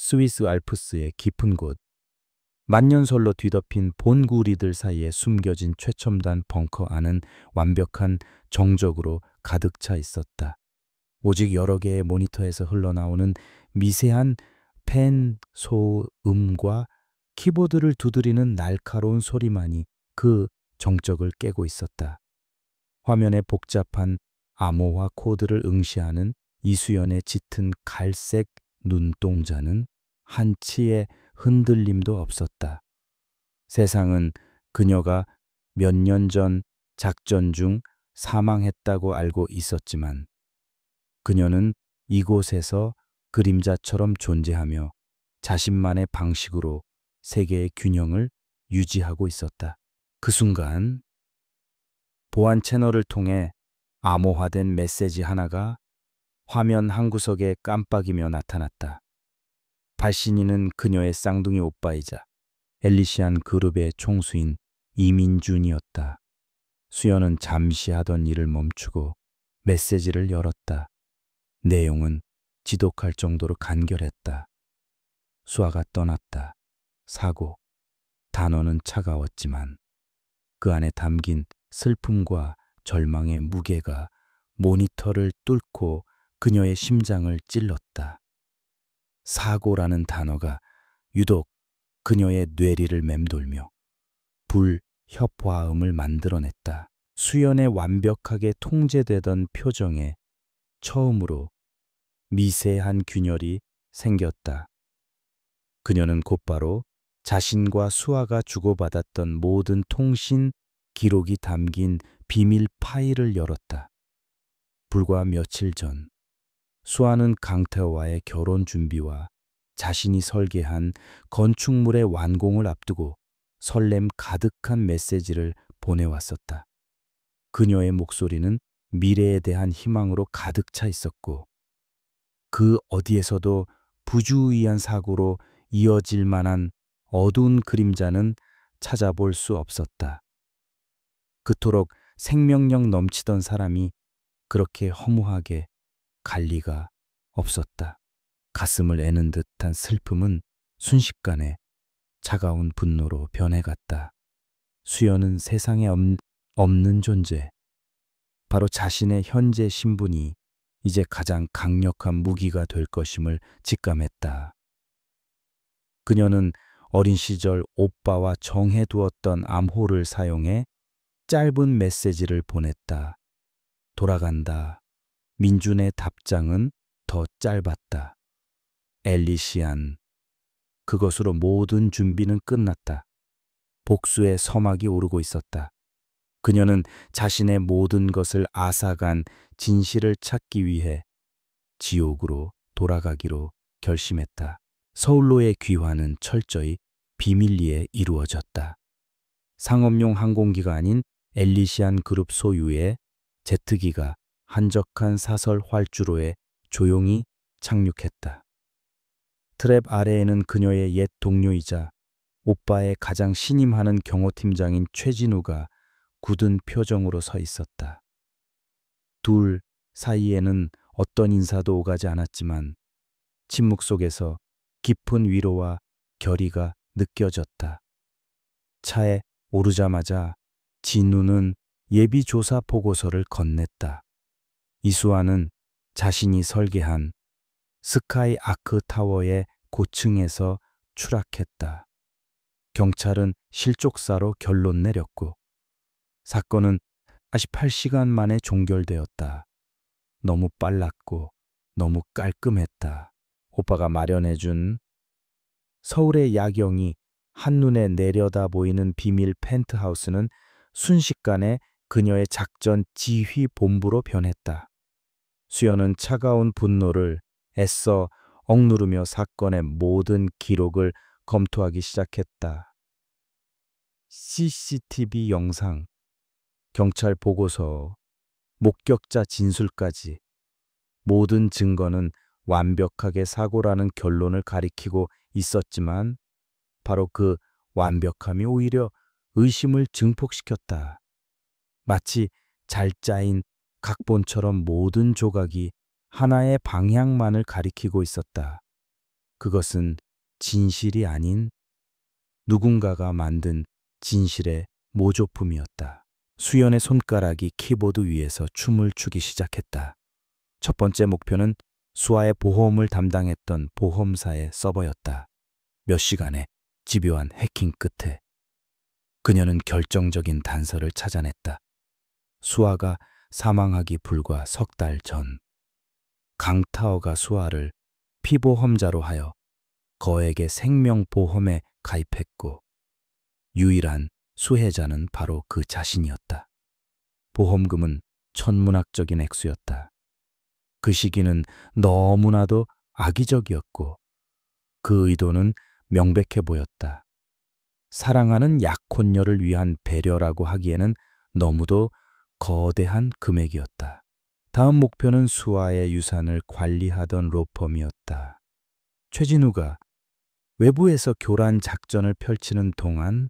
스위스 알프스의 깊은 곳, 만년설로 뒤덮인 본구리들 사이에 숨겨진 최첨단 벙커 안은 완벽한 정적으로 가득 차 있었다. 오직 여러 개의 모니터에서 흘러나오는 미세한 펜 소음과 키보드를 두드리는 날카로운 소리만이 그 정적을 깨고 있었다. 화면에 복잡한 암호화 코드를 응시하는 이수연의 짙은 갈색 눈동자는 한치의 흔들림도 없었다. 세상은 그녀가 몇 년 전 작전 중 사망했다고 알고 있었지만 그녀는 이곳에서 그림자처럼 존재하며 자신만의 방식으로 세계의 균형을 유지하고 있었다. 그 순간 보안 채널을 통해 암호화된 메시지 하나가 화면 한 구석에 깜빡이며 나타났다. 발신인은 그녀의 쌍둥이 오빠이자 엘리시안 그룹의 총수인 이민준이었다. 수연은 잠시 하던 일을 멈추고 메시지를 열었다. 내용은 지독할 정도로 간결했다. 수아가 떠났다. 사고. 단어는 차가웠지만 그 안에 담긴 슬픔과 절망의 무게가 모니터를 뚫고 그녀의 심장을 찔렀다. 사고라는 단어가 유독 그녀의 뇌리를 맴돌며 불협화음을 만들어냈다. 수연의 완벽하게 통제되던 표정에 처음으로 미세한 균열이 생겼다. 그녀는 곧바로 자신과 수아가 주고받았던 모든 통신 기록이 담긴 비밀 파일을 열었다. 불과 며칠 전 수아는 강태호와의 결혼 준비와 자신이 설계한 건축물의 완공을 앞두고 설렘 가득한 메시지를 보내왔었다. 그녀의 목소리는 미래에 대한 희망으로 가득 차 있었고 그 어디에서도 부주의한 사고로 이어질 만한 어두운 그림자는 찾아볼 수 없었다. 그토록 생명력 넘치던 사람이 그렇게 허무하게 갈 리가 없었다. 가슴을 애는 듯한 슬픔은 순식간에 차가운 분노로 변해갔다. 수연은 세상에 없는 존재, 바로 자신의 현재 신분이 이제 가장 강력한 무기가 될 것임을 직감했다. 그녀는 어린 시절 오빠와 정해두었던 암호를 사용해 짧은 메시지를 보냈다. 돌아간다. 민준의 답장은 더 짧았다. 엘리시안. 그것으로 모든 준비는 끝났다. 복수의 서막이 오르고 있었다. 그녀는 자신의 모든 것을 앗아간 진실을 찾기 위해 지옥으로 돌아가기로 결심했다. 서울로의 귀환은 철저히 비밀리에 이루어졌다. 상업용 항공기가 아닌 엘리시안 그룹 소유의 제트기가 한적한 사설 활주로에 조용히 착륙했다. 트랩 아래에는 그녀의 옛 동료이자 오빠의 가장 신임하는 경호팀장인 최진우가 굳은 표정으로 서 있었다. 둘 사이에는 어떤 인사도 오가지 않았지만 침묵 속에서 깊은 위로와 결의가 느껴졌다. 차에 오르자마자 진우는 예비조사 보고서를 건넸다. 이수아는 자신이 설계한 스카이 아크 타워의 고층에서 추락했다. 경찰은 실족사로 결론 내렸고 사건은 48시간 만에 종결되었다. 너무 빨랐고 너무 깔끔했다. 오빠가 마련해준 서울의 야경이 한눈에 내려다 보이는 비밀 펜트하우스는 순식간에 그녀의 작전 지휘 본부로 변했다. 수연은 차가운 분노를 애써 억누르며 사건의 모든 기록을 검토하기 시작했다. CCTV 영상, 경찰 보고서, 목격자 진술까지 모든 증거는 완벽하게 사고라는 결론을 가리키고 있었지만 바로 그 완벽함이 오히려 의심을 증폭시켰다. 마치 잘 짜인 각본처럼 모든 조각이 하나의 방향만을 가리키고 있었다. 그것은 진실이 아닌 누군가가 만든 진실의 모조품이었다. 수연의 손가락이 키보드 위에서 춤을 추기 시작했다. 첫 번째 목표는 수아의 보험을 담당했던 보험사의 서버였다. 몇 시간의 집요한 해킹 끝에 그녀는 결정적인 단서를 찾아냈다. 수아가 사망하기 불과 석 달 전, 강타어가 수아를 피보험자로 하여 거액의 생명보험에 가입했고 유일한 수혜자는 바로 그 자신이었다. 보험금은 천문학적인 액수였다. 그 시기는 너무나도 악의적이었고 그 의도는 명백해 보였다. 사랑하는 약혼녀를 위한 배려라고 하기에는 너무도 거대한 금액이었다. 다음 목표는 수아의 유산을 관리하던 로펌이었다. 최진우가 외부에서 교란 작전을 펼치는 동안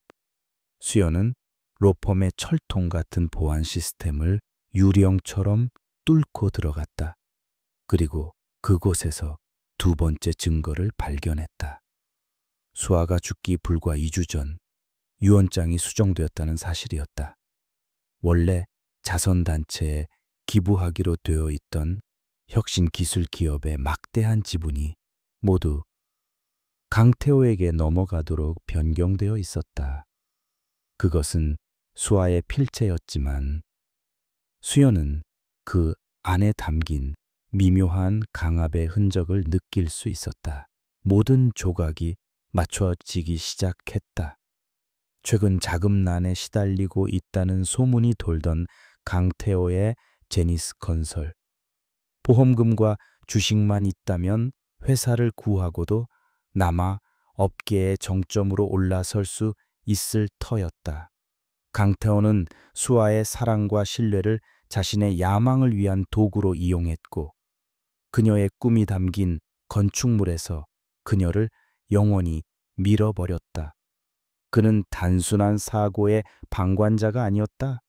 수연은 로펌의 철통 같은 보안 시스템을 유령처럼 뚫고 들어갔다. 그리고 그곳에서 두 번째 증거를 발견했다. 수아가 죽기 불과 2주 전 유언장이 수정되었다는 사실이었다. 원래 자선단체에 기부하기로 되어 있던 혁신기술 기업의 막대한 지분이 모두 강태호에게 넘어가도록 변경되어 있었다. 그것은 수아의 필체였지만 수연은 그 안에 담긴 미묘한 강압의 흔적을 느낄 수 있었다. 모든 조각이 맞춰지기 시작했다. 최근 자금난에 시달리고 있다는 소문이 돌던 강태호의 제니스 건설. 보험금과 주식만 있다면 회사를 구하고도 남아 업계의 정점으로 올라설 수 있을 터였다. 강태호는 수아의 사랑과 신뢰를 자신의 야망을 위한 도구로 이용했고 그녀의 꿈이 담긴 건축물에서 그녀를 영원히 밀어버렸다. 그는 단순한 사고의 방관자가 아니었다.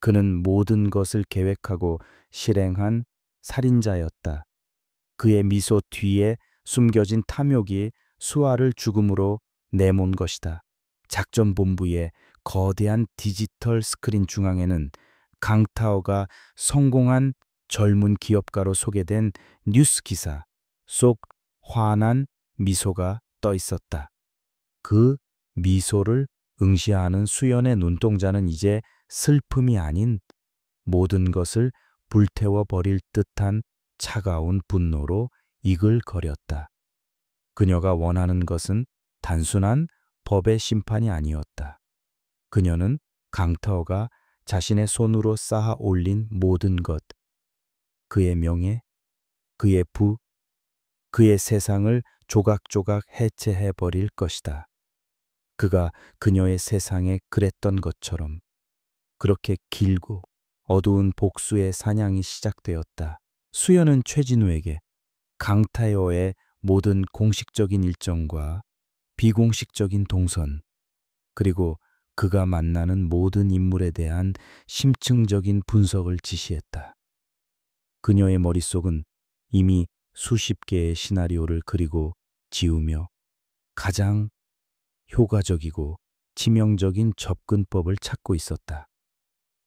그는 모든 것을 계획하고 실행한 살인자였다. 그의 미소 뒤에 숨겨진 탐욕이 수아를 죽음으로 내몬 것이다. 작전본부의 거대한 디지털 스크린 중앙에는 강타오가 성공한 젊은 기업가로 소개된 뉴스 기사 속 환한 미소가 떠 있었다. 그 미소를 응시하는 수연의 눈동자는 이제 슬픔이 아닌 모든 것을 불태워 버릴 듯한 차가운 분노로 이글거렸다. 그녀가 원하는 것은 단순한 법의 심판이 아니었다. 그녀는 강타오가 자신의 손으로 쌓아 올린 모든 것, 그의 명예, 그의 부, 그의 세상을 조각조각 해체해 버릴 것이다. 그가 그녀의 세상에 그랬던 것처럼 그렇게 길고 어두운 복수의 사냥이 시작되었다. 수연은 최진우에게 강타오의 모든 공식적인 일정과 비공식적인 동선, 그리고 그가 만나는 모든 인물에 대한 심층적인 분석을 지시했다. 그녀의 머릿속은 이미 수십 개의 시나리오를 그리고 지우며 가장 효과적이고 치명적인 접근법을 찾고 있었다.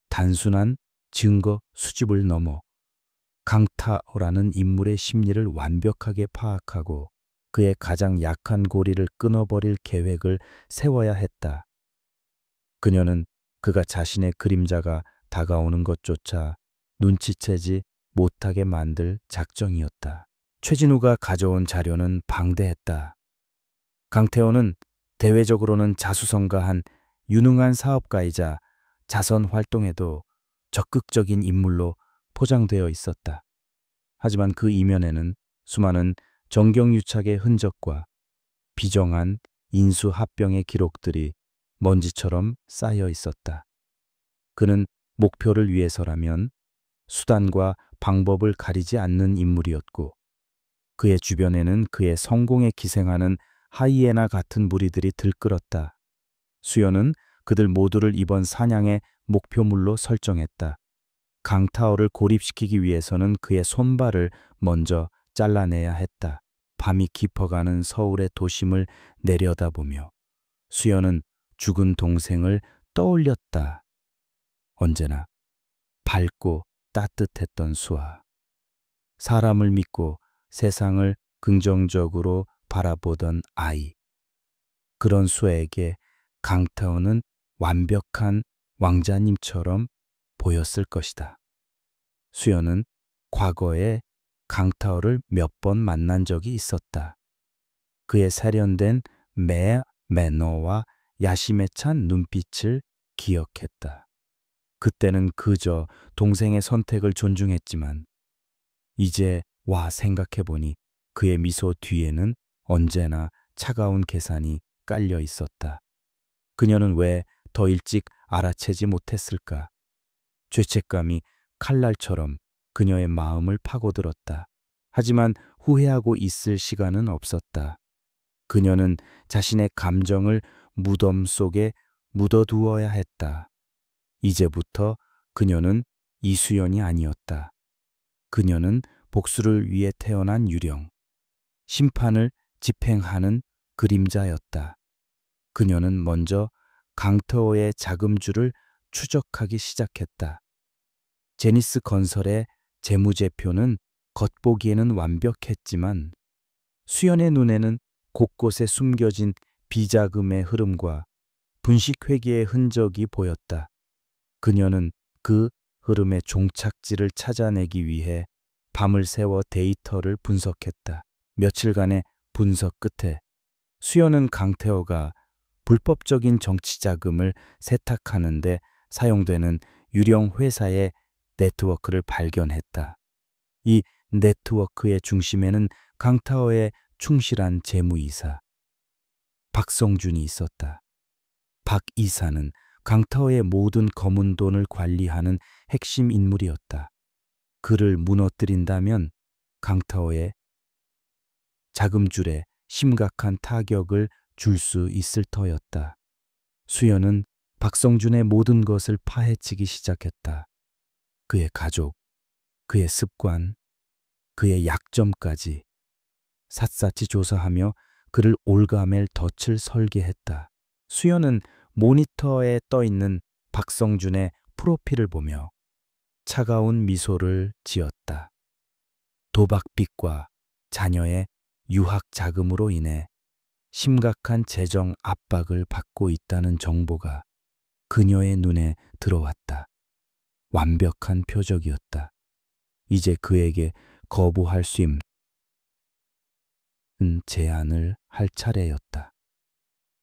단순한 증거 수집을 넘어 강타오라는 인물의 심리를 완벽하게 파악하고 그의 가장 약한 고리를 끊어버릴 계획을 세워야 했다. 그녀는 그가 자신의 그림자가 다가오는 것조차 눈치채지 못하게 만들 작정이었다. 최진우가 가져온 자료는 방대했다. 강태호는 대외적으로는 자수성가한 유능한 사업가이자 자선 활동에도 적극적인 인물로 포장되어 있었다. 하지만 그 이면에는 수많은 정경유착의 흔적과 비정한 인수합병의 기록들이 먼지처럼 쌓여 있었다. 그는 목표를 위해서라면 수단과 방법을 가리지 않는 인물이었고 그의 주변에는 그의 성공에 기생하는 하이에나 같은 무리들이 들끓었다. 수연은 그들 모두를 이번 사냥의 목표물로 설정했다. 강타오를 고립시키기 위해서는 그의 손발을 먼저 잘라내야 했다. 밤이 깊어가는 서울의 도심을 내려다보며 수연은 죽은 동생을 떠올렸다. 언제나 밝고 따뜻했던 수아. 사람을 믿고 세상을 긍정적으로 바라보던 아이. 그런 수아에게 강타오는 완벽한 왕자님처럼 보였을 것이다. 수연은 과거에 강타오를 몇 번 만난 적이 있었다. 그의 세련된 매너와 야심에 찬 눈빛을 기억했다. 그때는 그저 동생의 선택을 존중했지만 이제 와 생각해보니 그의 미소 뒤에는 언제나 차가운 계산이 깔려 있었다. 그녀는 왜 더 일찍 알아채지 못했을까? 죄책감이 칼날처럼 그녀의 마음을 파고들었다. 하지만 후회하고 있을 시간은 없었다. 그녀는 자신의 감정을 무덤 속에 묻어두어야 했다. 이제부터 그녀는 이수연이 아니었다. 그녀는 복수를 위해 태어난 유령, 심판을 집행하는 그림자였다. 그녀는 먼저 강터오의 자금줄을 추적하기 시작했다. 제니스 건설의 재무제표는 겉보기에는 완벽했지만 수연의 눈에는 곳곳에 숨겨진 비자금의 흐름과 분식회계의 흔적이 보였다. 그녀는 그 흐름의 종착지를 찾아내기 위해 밤을 새워 데이터를 분석했다. 며칠간의 분석 끝에 수연은 강태호가 불법적인 정치자금을 세탁하는 데 사용되는 유령 회사의 네트워크를 발견했다. 이 네트워크의 중심에는 강타오의 충실한 재무이사 박성준이 있었다. 박 이사는 강타오의 모든 검은 돈을 관리하는 핵심 인물이었다. 그를 무너뜨린다면 강타오의 자금줄에 심각한 타격을 줄 수 있을 터였다. 수연은 박성준의 모든 것을 파헤치기 시작했다. 그의 가족, 그의 습관, 그의 약점까지 샅샅이 조사하며 그를 올가맬 덫을 설계했다. 수연은 모니터에 떠있는 박성준의 프로필을 보며 차가운 미소를 지었다. 도박빚과 자녀의 유학 자금으로 인해 심각한 재정 압박을 받고 있다는 정보가 그녀의 눈에 들어왔다. 완벽한 표적이었다. 이제 그에게 거부할 수 있는 제안을 할 차례였다.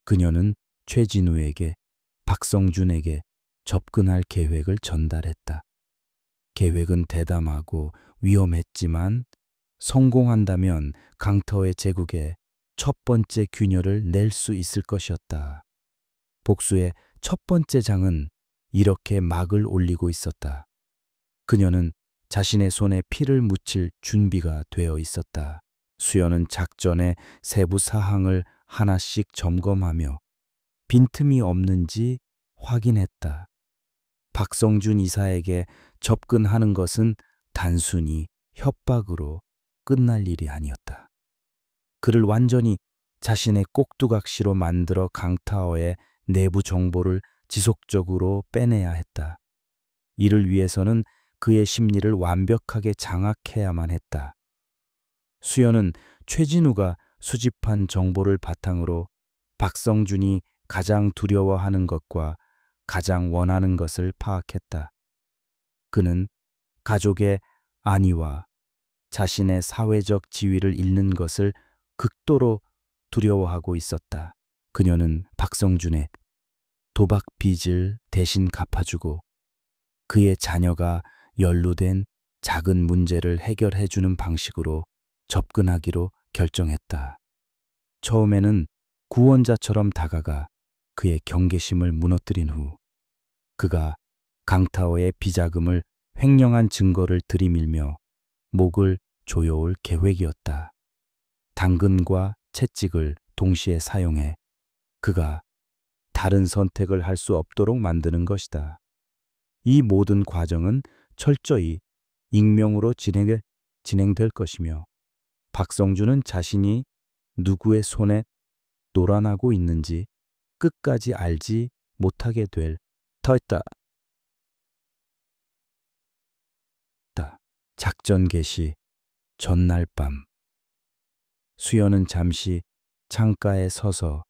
그녀는 최진우에게 박성준에게 접근할 계획을 전달했다. 계획은 대담하고 위험했지만 성공한다면 강터의 제국에 첫 번째 균열을 낼 수 있을 것이었다. 복수의 첫 번째 장은 이렇게 막을 올리고 있었다. 그녀는 자신의 손에 피를 묻힐 준비가 되어 있었다. 수연은 작전의 세부 사항을 하나씩 점검하며 빈틈이 없는지 확인했다. 박성준 이사에게 접근하는 것은 단순히 협박으로 끝날 일이 아니었다. 그를 완전히 자신의 꼭두각시로 만들어 강타오의 내부 정보를 지속적으로 빼내야 했다. 이를 위해서는 그의 심리를 완벽하게 장악해야만 했다. 수연은 최진우가 수집한 정보를 바탕으로 박성준이 가장 두려워하는 것과 가장 원하는 것을 파악했다. 그는 가족의 안위와 자신의 사회적 지위를 잃는 것을 극도로 두려워하고 있었다. 그녀는 박성준의 도박 빚을 대신 갚아주고 그의 자녀가 연루된 작은 문제를 해결해주는 방식으로 접근하기로 결정했다. 처음에는 구원자처럼 다가가 그의 경계심을 무너뜨린 후 그가 강타오의 비자금을 횡령한 증거를 들이밀며 목을 조여올 계획이었다. 당근과 채찍을 동시에 사용해 그가 다른 선택을 할 수 없도록 만드는 것이다. 이 모든 과정은 철저히 익명으로 진행될 것이며 박성준은 자신이 누구의 손에 놀아나고 있는지 끝까지 알지 못하게 될 터였다. 작전 개시 전날 밤 수연은 잠시 창가에 서서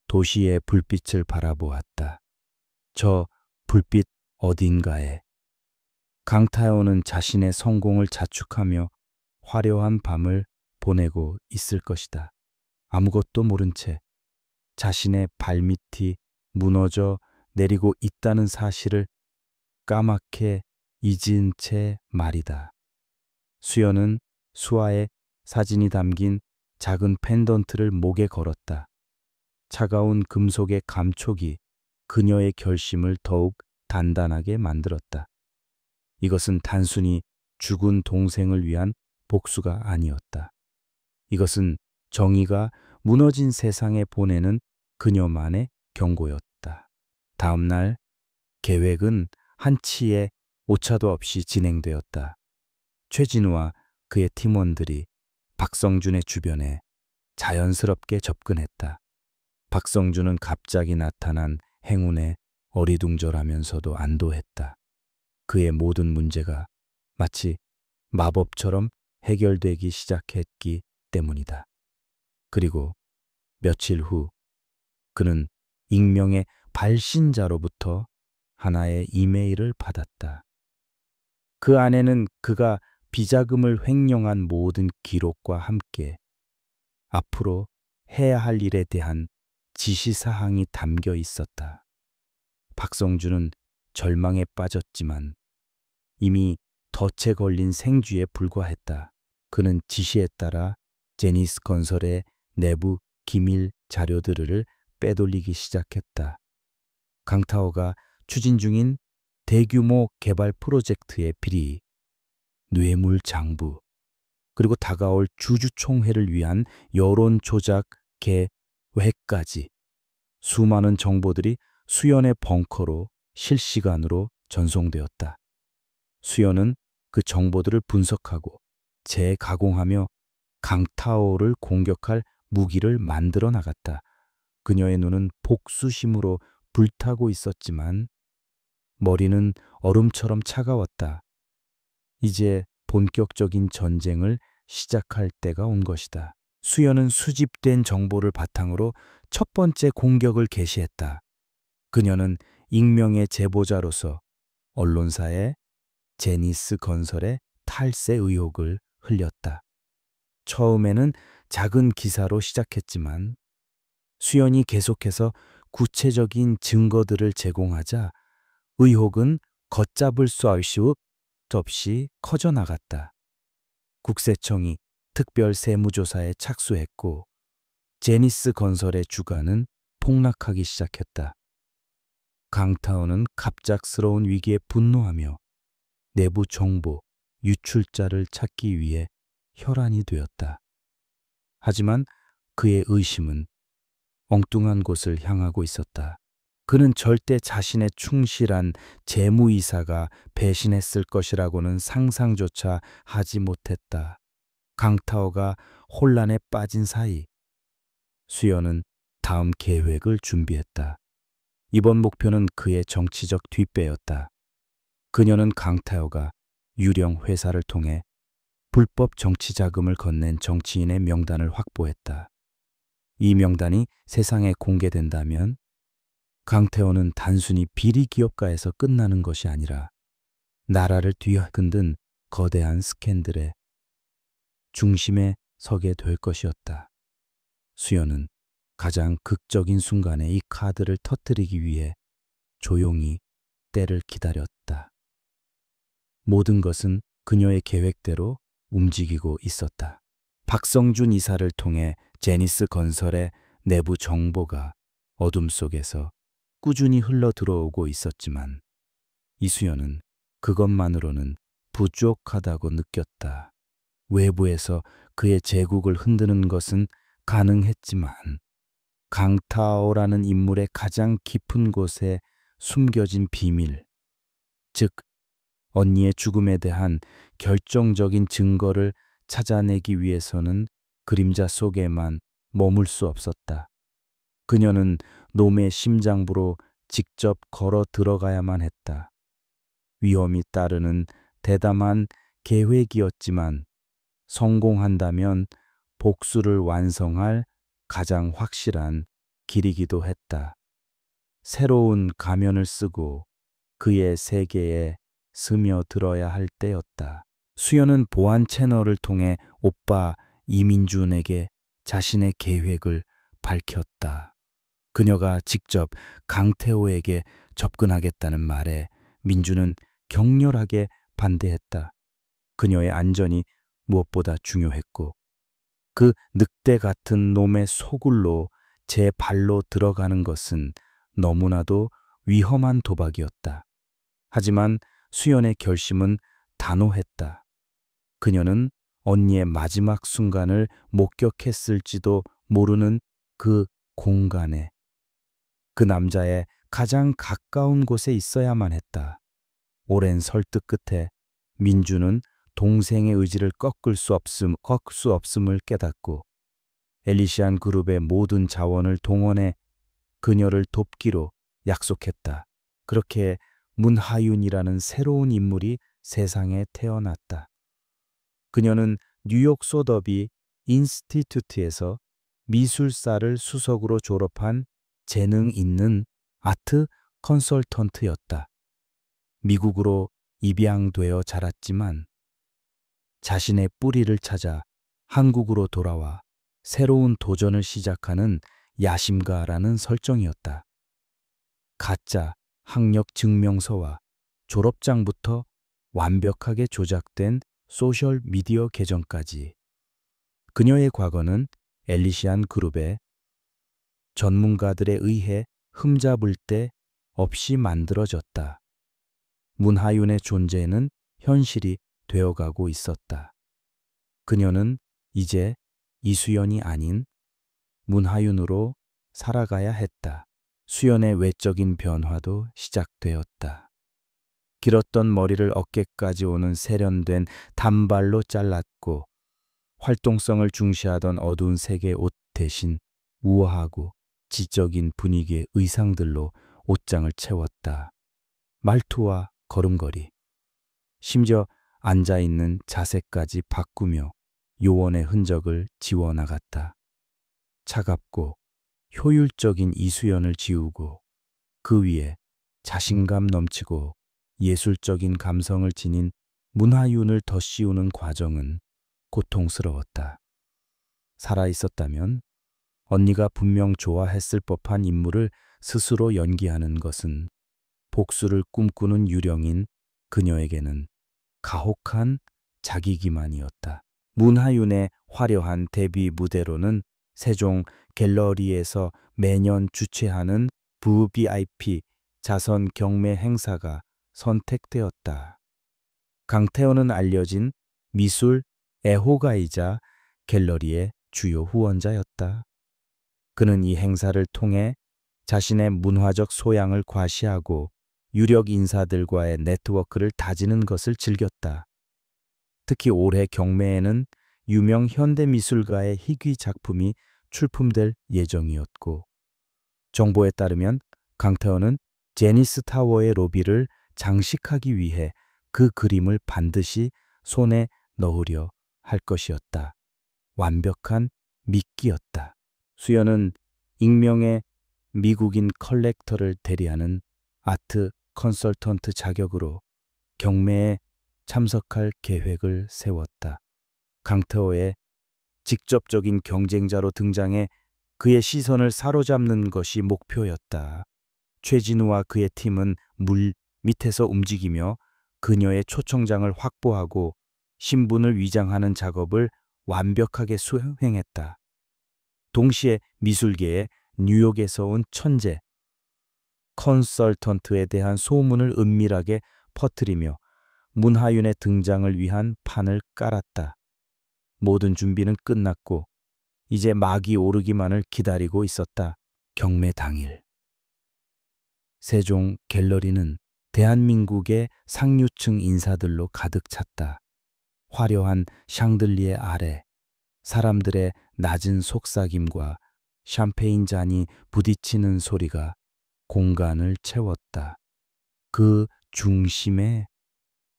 도시의 불빛을 바라보았다. 저 불빛 어딘가에 강타오는 자신의 성공을 자축하며 화려한 밤을 보내고 있을 것이다. 아무것도 모른 채 자신의 발밑이 무너져 내리고 있다는 사실을 까맣게 잊은 채 말이다. 수연은 수아의 사진이 담긴 작은 펜던트를 목에 걸었다. 차가운 금속의 감촉이 그녀의 결심을 더욱 단단하게 만들었다. 이것은 단순히 죽은 동생을 위한 복수가 아니었다. 이것은 정의가 무너진 세상에 보내는 그녀만의 경고였다. 다음 날 계획은 한치의 오차도 없이 진행되었다. 최진우와 그의 팀원들이 박성준의 주변에 자연스럽게 접근했다. 박성준은 갑자기 나타난 행운에 어리둥절하면서도 안도했다. 그의 모든 문제가 마치 마법처럼 해결되기 시작했기 때문이다. 그리고 며칠 후 그는 익명의 발신자로부터 하나의 이메일을 받았다. 그 안에는 그가 비자금을 횡령한 모든 기록과 함께 앞으로 해야 할 일에 대한 지시사항이 담겨 있었다. 박성준은 절망에 빠졌지만 이미 덫에 걸린 생쥐에 불과했다. 그는 지시에 따라 제니스 건설의 내부 기밀 자료들을 빼돌리기 시작했다. 강타오가 추진 중인 대규모 개발 프로젝트의 비리, 뇌물 장부, 그리고 다가올 주주총회를 위한 여론 조작 계획까지 수많은 정보들이 수연의 벙커로 실시간으로 전송되었다. 수연은 그 정보들을 분석하고 재가공하며 강타오를 공격할 무기를 만들어 나갔다. 그녀의 눈은 복수심으로 불타고 있었지만 머리는 얼음처럼 차가웠다. 이제 본격적인 전쟁을 시작할 때가 온 것이다. 수연은 수집된 정보를 바탕으로 첫 번째 공격을 개시했다. 그녀는 익명의 제보자로서 언론사에 제니스 건설의 탈세 의혹을 흘렸다. 처음에는 작은 기사로 시작했지만 수연이 계속해서 구체적인 증거들을 제공하자 의혹은 걷잡을 수 없이 커져나갔다. 국세청이 특별 세무조사에 착수했고 제니스 건설의 주가는 폭락하기 시작했다. 강타오는 갑작스러운 위기에 분노하며 내부 정보 유출자를 찾기 위해 혈안이 되었다. 하지만 그의 의심은 엉뚱한 곳을 향하고 있었다. 그는 절대 자신의 충실한 재무이사가 배신했을 것이라고는 상상조차 하지 못했다. 강타오가 혼란에 빠진 사이 수연은 다음 계획을 준비했다. 이번 목표는 그의 정치적 뒷배였다. 그녀는 강타오가 유령 회사를 통해 불법 정치 자금을 건넨 정치인의 명단을 확보했다. 이 명단이 세상에 공개된다면 강태호는 단순히 비리 기업가에서 끝나는 것이 아니라 나라를 뒤흔든 거대한 스캔들의 중심에 서게 될 것이었다. 수연은 가장 극적인 순간에 이 카드를 터뜨리기 위해 조용히 때를 기다렸다. 모든 것은 그녀의 계획대로 움직이고 있었다. 박성준 이사를 통해 제니스 건설의 내부 정보가 어둠 속에서 꾸준히 흘러 들어오고 있었지만 이수연은 그것만으로는 부족하다고 느꼈다. 외부에서 그의 제국을 흔드는 것은 가능했지만 강타오라는 인물의 가장 깊은 곳에 숨겨진 비밀, 즉 언니의 죽음에 대한 결정적인 증거를 찾아내기 위해서는 그림자 속에만 머물 수 없었다. 그녀는 놈의 심장부로 직접 걸어 들어가야만 했다. 위험이 따르는 대담한 계획이었지만 성공한다면 복수를 완성할 가장 확실한 길이기도 했다. 새로운 가면을 쓰고 그의 세계에 스며들어야 할 때였다. 수연은 보안 채널을 통해 오빠 이민준에게 자신의 계획을 밝혔다. 그녀가 직접 강태호에게 접근하겠다는 말에 민준은 격렬하게 반대했다. 그녀의 안전이 무엇보다 중요했고 그 늑대 같은 놈의 소굴로 제 발로 들어가는 것은 너무나도 위험한 도박이었다. 하지만 수연의 결심은 단호했다. 그녀는 언니의 마지막 순간을 목격했을지도 모르는 그 공간에 그 남자의 가장 가까운 곳에 있어야만 했다. 오랜 설득 끝에 민주는 동생의 의지를 꺾을 수 없음을 깨닫고 엘리시안 그룹의 모든 자원을 동원해 그녀를 돕기로 약속했다. 그렇게 문하윤이라는 새로운 인물이 세상에 태어났다. 그녀는 뉴욕 소더비 인스티튜트에서 미술사를 수석으로 졸업한 재능 있는 아트 컨설턴트였다. 미국으로 입양되어 자랐지만 자신의 뿌리를 찾아 한국으로 돌아와 새로운 도전을 시작하는 야심가라는 설정이었다. 가짜 학력 증명서와 졸업장부터 완벽하게 조작된 소셜 미디어 계정까지. 그녀의 과거는 엘리시안 그룹의 전문가들에 의해 흠잡을 데 없이 만들어졌다. 문하윤의 존재는 현실이 되어가고 있었다. 그녀는 이제 이수연이 아닌 문하윤으로 살아가야 했다. 수연의 외적인 변화도 시작되었다. 길었던 머리를 어깨까지 오는 세련된 단발로 잘랐고 활동성을 중시하던 어두운 색의 옷 대신 우아하고 지적인 분위기의 의상들로 옷장을 채웠다. 말투와 걸음걸이, 심지어 앉아있는 자세까지 바꾸며 요원의 흔적을 지워나갔다. 차갑고 효율적인 이수연을 지우고 그 위에 자신감 넘치고 예술적인 감성을 지닌 문하윤을 덧씌우는 과정은 고통스러웠다. 살아있었다면 언니가 분명 좋아했을 법한 인물을 스스로 연기하는 것은 복수를 꿈꾸는 유령인 그녀에게는 가혹한 자기기만이었다. 문하윤의 화려한 데뷔 무대로는 세종 갤러리에서 매년 주최하는 VIP 자선 경매 행사가 선택되었다. 강태호는 알려진 미술 애호가이자 갤러리의 주요 후원자였다. 그는 이 행사를 통해 자신의 문화적 소양을 과시하고 유력 인사들과의 네트워크를 다지는 것을 즐겼다. 특히 올해 경매에는 유명 현대미술가의 희귀 작품이 출품될 예정이었고 정보에 따르면 강태호는 제니스 타워의 로비를 장식하기 위해 그 그림을 반드시 손에 넣으려 할 것이었다. 완벽한 미끼였다. 수연은 익명의 미국인 컬렉터를 대리하는 아트 컨설턴트 자격으로 경매에 참석할 계획을 세웠다. 강태호의 직접적인 경쟁자로 등장해 그의 시선을 사로잡는 것이 목표였다. 최진우와 그의 팀은 물 밑에서 움직이며 그녀의 초청장을 확보하고 신분을 위장하는 작업을 완벽하게 수행했다. 동시에 미술계에 뉴욕에서 온 천재 컨설턴트에 대한 소문을 은밀하게 퍼뜨리며 문하윤의 등장을 위한 판을 깔았다. 모든 준비는 끝났고 이제 막이 오르기만을 기다리고 있었다. 경매 당일 세종 갤러리는 대한민국의 상류층 인사들로 가득 찼다. 화려한 샹들리에 아래 사람들의 낮은 속삭임과 샴페인 잔이 부딪히는 소리가 공간을 채웠다. 그 중심에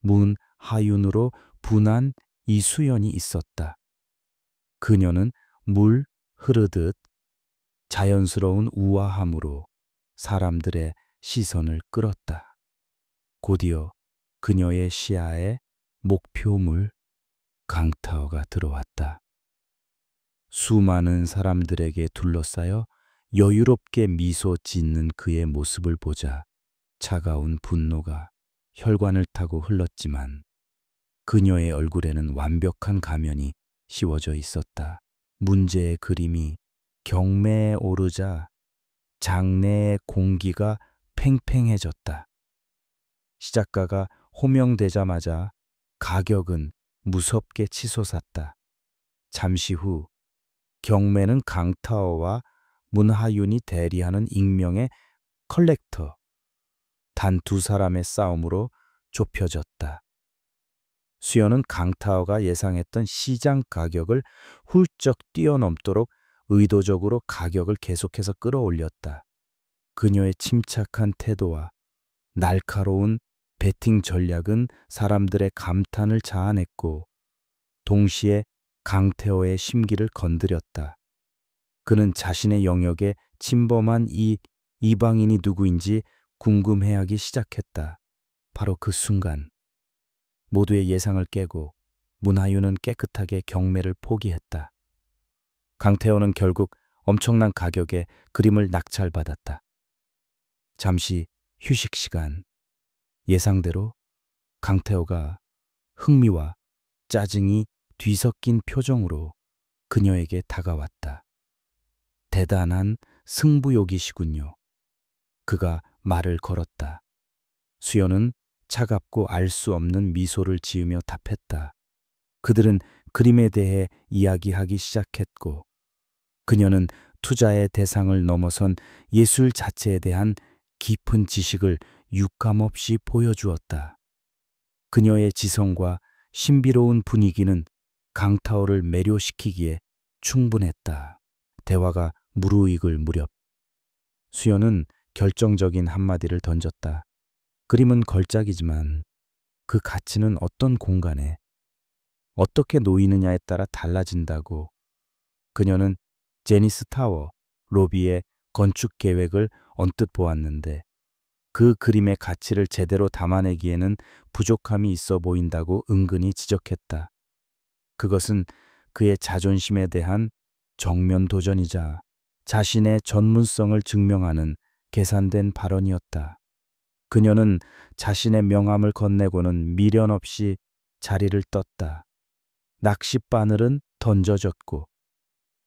문 하윤으로 분한 이수연이 있었다. 그녀는 물 흐르듯 자연스러운 우아함으로 사람들의 시선을 끌었다. 곧이어 그녀의 시야에 목표물 강타워가 들어왔다. 수많은 사람들에게 둘러싸여 여유롭게 미소 짓는 그의 모습을 보자 차가운 분노가 혈관을 타고 흘렀지만 그녀의 얼굴에는 완벽한 가면이 씌워져 있었다. 문제의 그림이 경매에 오르자 장내의 공기가 팽팽해졌다. 시작가가 호명되자마자 가격은 무섭게 치솟았다. 잠시 후 경매는 강타워와 문하윤이 대리하는 익명의 컬렉터 단 두 사람의 싸움으로 좁혀졌다. 수연은 강타워가 예상했던 시장 가격을 훌쩍 뛰어넘도록 의도적으로 가격을 계속해서 끌어올렸다. 그녀의 침착한 태도와 날카로운 베팅 전략은 사람들의 감탄을 자아냈고 동시에 강태호의 심기를 건드렸다. 그는 자신의 영역에 침범한 이 이방인이 누구인지 궁금해하기 시작했다. 바로 그 순간 모두의 예상을 깨고 문하윤은 깨끗하게 경매를 포기했다. 강태호는 결국 엄청난 가격에 그림을 낙찰받았다. 잠시 휴식 시간. 예상대로 강태호가 흥미와 짜증이 뒤섞인 표정으로 그녀에게 다가왔다. 대단한 승부욕이시군요. 그가 말을 걸었다. 수연은 차갑고 알 수 없는 미소를 지으며 답했다. 그들은 그림에 대해 이야기하기 시작했고 그녀는 투자의 대상을 넘어선 예술 자체에 대한 깊은 지식을 유감없이 보여주었다. 그녀의 지성과 신비로운 분위기는 강타오를 매료시키기에 충분했다. 대화가 무르익을 무렵 수연은 결정적인 한마디를 던졌다. 그림은 걸작이지만 그 가치는 어떤 공간에 어떻게 놓이느냐에 따라 달라진다고. 그녀는 제니스 타워 로비의 건축 계획을 언뜻 보았는데 그 그림의 가치를 제대로 담아내기에는 부족함이 있어 보인다고 은근히 지적했다. 그것은 그의 자존심에 대한 정면 도전이자 자신의 전문성을 증명하는 계산된 발언이었다. 그녀는 자신의 명함을 건네고는 미련 없이 자리를 떴다. 낚싯바늘은 던져졌고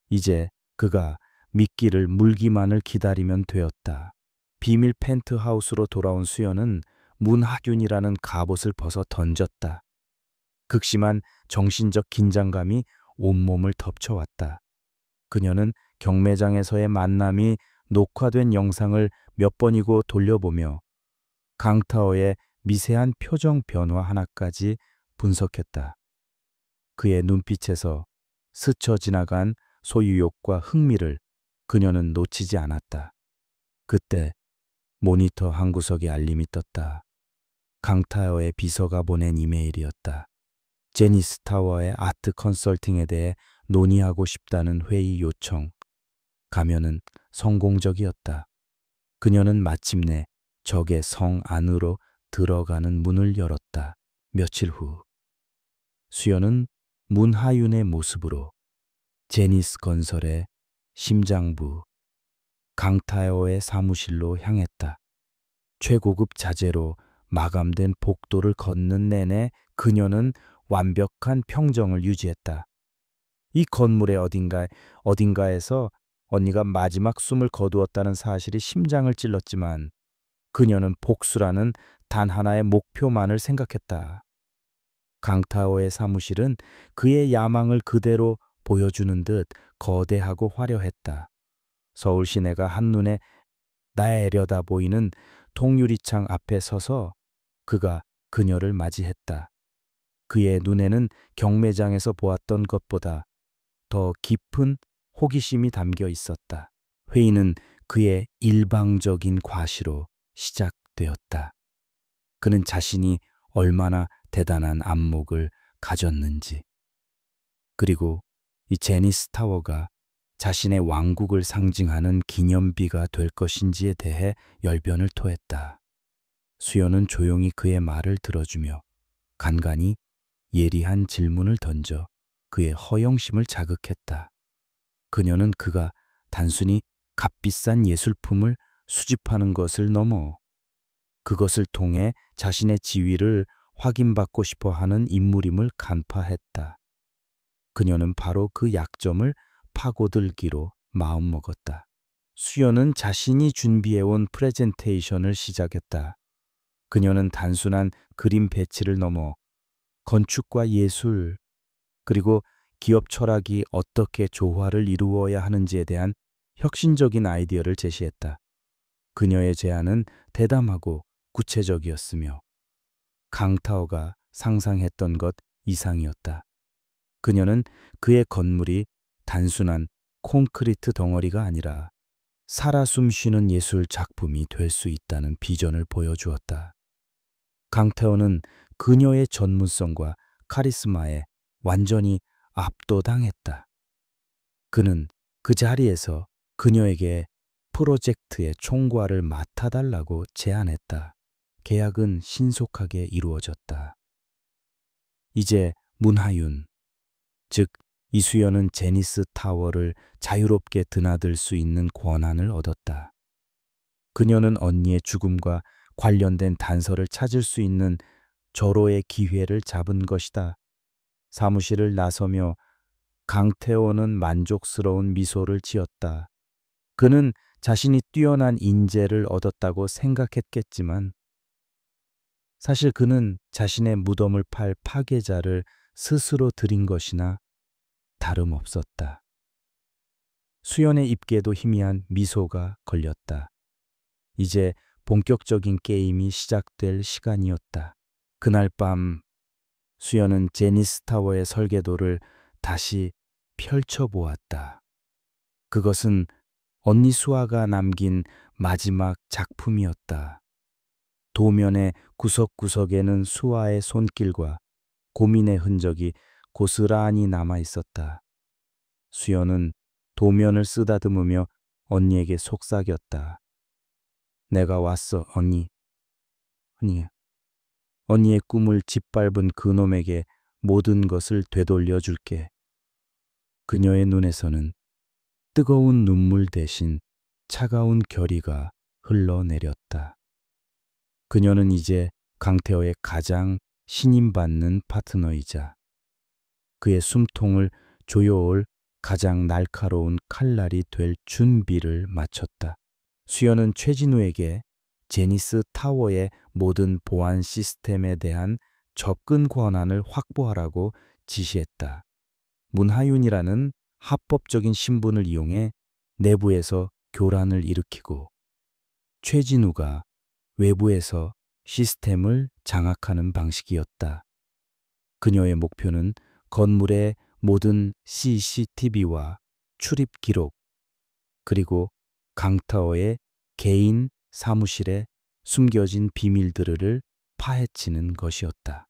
이제 그가 미끼를 물기만을 기다리면 되었다. 비밀 펜트하우스로 돌아온 수연은 문하균이라는 갑옷을 벗어 던졌다. 극심한 정신적 긴장감이 온몸을 덮쳐왔다. 그녀는 경매장에서의 만남이 녹화된 영상을 몇 번이고 돌려보며 강타오의 미세한 표정 변화 하나까지 분석했다. 그의 눈빛에서 스쳐 지나간 소유욕과 흥미를 그녀는 놓치지 않았다. 그때 모니터 한 구석에 알림이 떴다. 강타오의 비서가 보낸 이메일이었다. 제니스 타워의 아트 컨설팅에 대해 논의하고 싶다는 회의 요청. 가면은 성공적이었다. 그녀는 마침내 적의 성 안으로 들어가는 문을 열었다. 며칠 후 수연은 문하윤의 모습으로 제니스 건설의 심장부 강타오의 사무실로 향했다. 최고급 자재로 마감된 복도를 걷는 내내 그녀는 완벽한 평정을 유지했다. 이 건물의 어딘가에서 언니가 마지막 숨을 거두었다는 사실이 심장을 찔렀지만 그녀는 복수라는 단 하나의 목표만을 생각했다. 강타오의 사무실은 그의 야망을 그대로 보여주는 듯 거대하고 화려했다. 서울 시내가 한눈에 나에려다 보이는 통유리창 앞에 서서 그가 그녀를 맞이했다. 그의 눈에는 경매장에서 보았던 것보다 더 깊은 호기심이 담겨 있었다. 회의는 그의 일방적인 과시로 시작되었다. 그는 자신이 얼마나 대단한 안목을 가졌는지, 그리고 이 제니스 타워가 자신의 왕국을 상징하는 기념비가 될 것인지에 대해 열변을 토했다. 수연은 조용히 그의 말을 들어주며 간간히 예리한 질문을 던져 그의 허영심을 자극했다. 그녀는 그가 단순히 값비싼 예술품을 수집하는 것을 넘어 그것을 통해 자신의 지위를 확인받고 싶어 하는 인물임을 간파했다. 그녀는 바로 그 약점을 파고들기로 마음먹었다. 수연은 자신이 준비해온 프레젠테이션을 시작했다. 그녀는 단순한 그림 배치를 넘어 건축과 예술, 그리고 기업 철학이 어떻게 조화를 이루어야 하는지에 대한 혁신적인 아이디어를 제시했다. 그녀의 제안은 대담하고 구체적이었으며 강타오가 상상했던 것 이상이었다. 그녀는 그의 건물이 단순한 콘크리트 덩어리가 아니라 살아 숨쉬는 예술 작품이 될 수 있다는 비전을 보여주었다. 강태호는 그녀의 전문성과 카리스마에 완전히 압도당했다. 그는 그 자리에서 그녀에게 프로젝트의 총괄을 맡아달라고 제안했다. 계약은 신속하게 이루어졌다. 이제 문하윤, 즉 이수연은 제니스 타워를 자유롭게 드나들 수 있는 권한을 얻었다. 그녀는 언니의 죽음과 관련된 단서를 찾을 수 있는 절호의 기회를 잡은 것이다. 사무실을 나서며 강태호는 만족스러운 미소를 지었다. 그는 자신이 뛰어난 인재를 얻었다고 생각했겠지만 사실 그는 자신의 무덤을 팔 파괴자를 스스로 들인 것이나 다름없었다. 수연의 입계도 희미한 미소가 걸렸다. 이제 본격적인 게임이 시작될 시간이었다. 그날 밤 수연은 제니스 타워의 설계도를 다시 펼쳐보았다. 그것은 언니 수아가 남긴 마지막 작품이었다. 도면의 구석구석에는 수아의 손길과 고민의 흔적이 고스란히 남아 있었다. 수연은 도면을 쓰다듬으며 언니에게 속삭였다. 내가 왔어, 언니. 언니의 꿈을 짓밟은 그놈에게 모든 것을 되돌려 줄게. 그녀의 눈에서는 뜨거운 눈물 대신 차가운 결의가 흘러내렸다. 그녀는 이제 강태호의 가장 신임받는 파트너이자 그의 숨통을 조여올 가장 날카로운 칼날이 될 준비를 마쳤다. 수연은 최진우에게 제니스 타워의 모든 보안 시스템에 대한 접근 권한을 확보하라고 지시했다. 문하윤이라는 합법적인 신분을 이용해 내부에서 교란을 일으키고 최진우가 외부에서 시스템을 장악하는 방식이었다. 그녀의 목표는 건물의 모든 CCTV와 출입 기록, 그리고 강타워의 개인 사무실에 숨겨진 비밀들을 파헤치는 것이었다.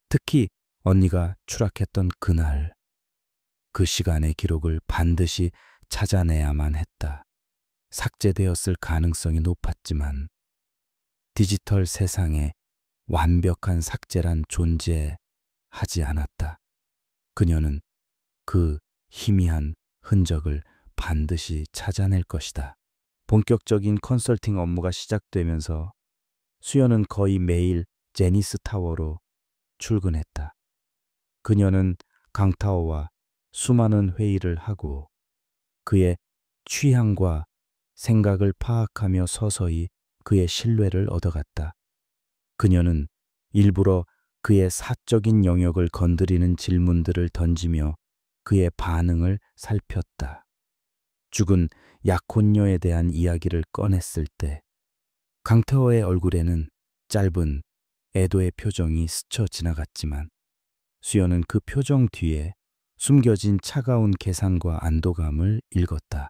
특히 언니가 추락했던 그날, 그 시간의 기록을 반드시 찾아내야만 했다. 삭제되었을 가능성이 높았지만 디지털 세상에 완벽한 삭제란 존재하지 않았다. 그녀는 그 희미한 흔적을 반드시 찾아낼 것이다. 본격적인 컨설팅 업무가 시작되면서 수연은 거의 매일 제니스 타워로 출근했다. 그녀는 강타워와 수많은 회의를 하고 그의 취향과 생각을 파악하며 서서히 그의 신뢰를 얻어갔다. 그녀는 일부러 그의 사적인 영역을 건드리는 질문들을 던지며 그의 반응을 살폈다. 죽은 약혼녀에 대한 이야기를 꺼냈을 때 강태호의 얼굴에는 짧은 애도의 표정이 스쳐 지나갔지만 수연은 그 표정 뒤에 숨겨진 차가운 계산과 안도감을 읽었다.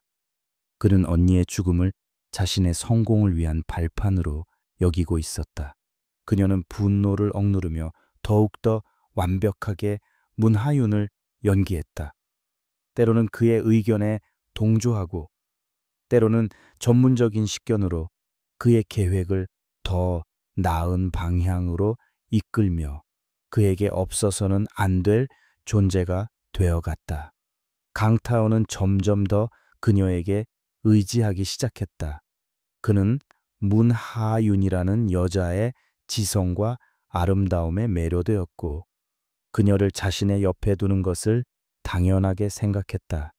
그는 언니의 죽음을 자신의 성공을 위한 발판으로 여기고 있었다. 그녀는 분노를 억누르며 더욱더 완벽하게 문하윤을 연기했다. 때로는 그의 의견에 동조하고, 때로는 전문적인 식견으로 그의 계획을 더 나은 방향으로 이끌며 그에게 없어서는 안 될 존재가 되어갔다. 강타오는 점점 더 그녀에게 의지하기 시작했다. 그는 문하윤이라는 여자의 지성과 아름다움에 매료되었고, 그녀를 자신의 옆에 두는 것을 당연하게 생각했다.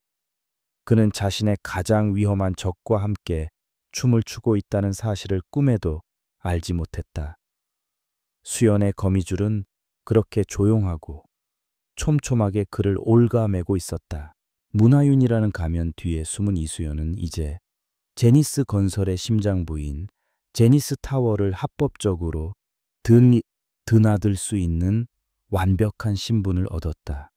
그는 자신의 가장 위험한 적과 함께 춤을 추고 있다는 사실을 꿈에도 알지 못했다. 수연의 거미줄은 그렇게 조용하고 촘촘하게 그를 옭아매고 있었다. 문하윤이라는 가면 뒤에 숨은 이수연은 이제 제니스 건설의 심장부인 제니스 타워를 합법적으로 드나들 수 있는 완벽한 신분을 얻었다.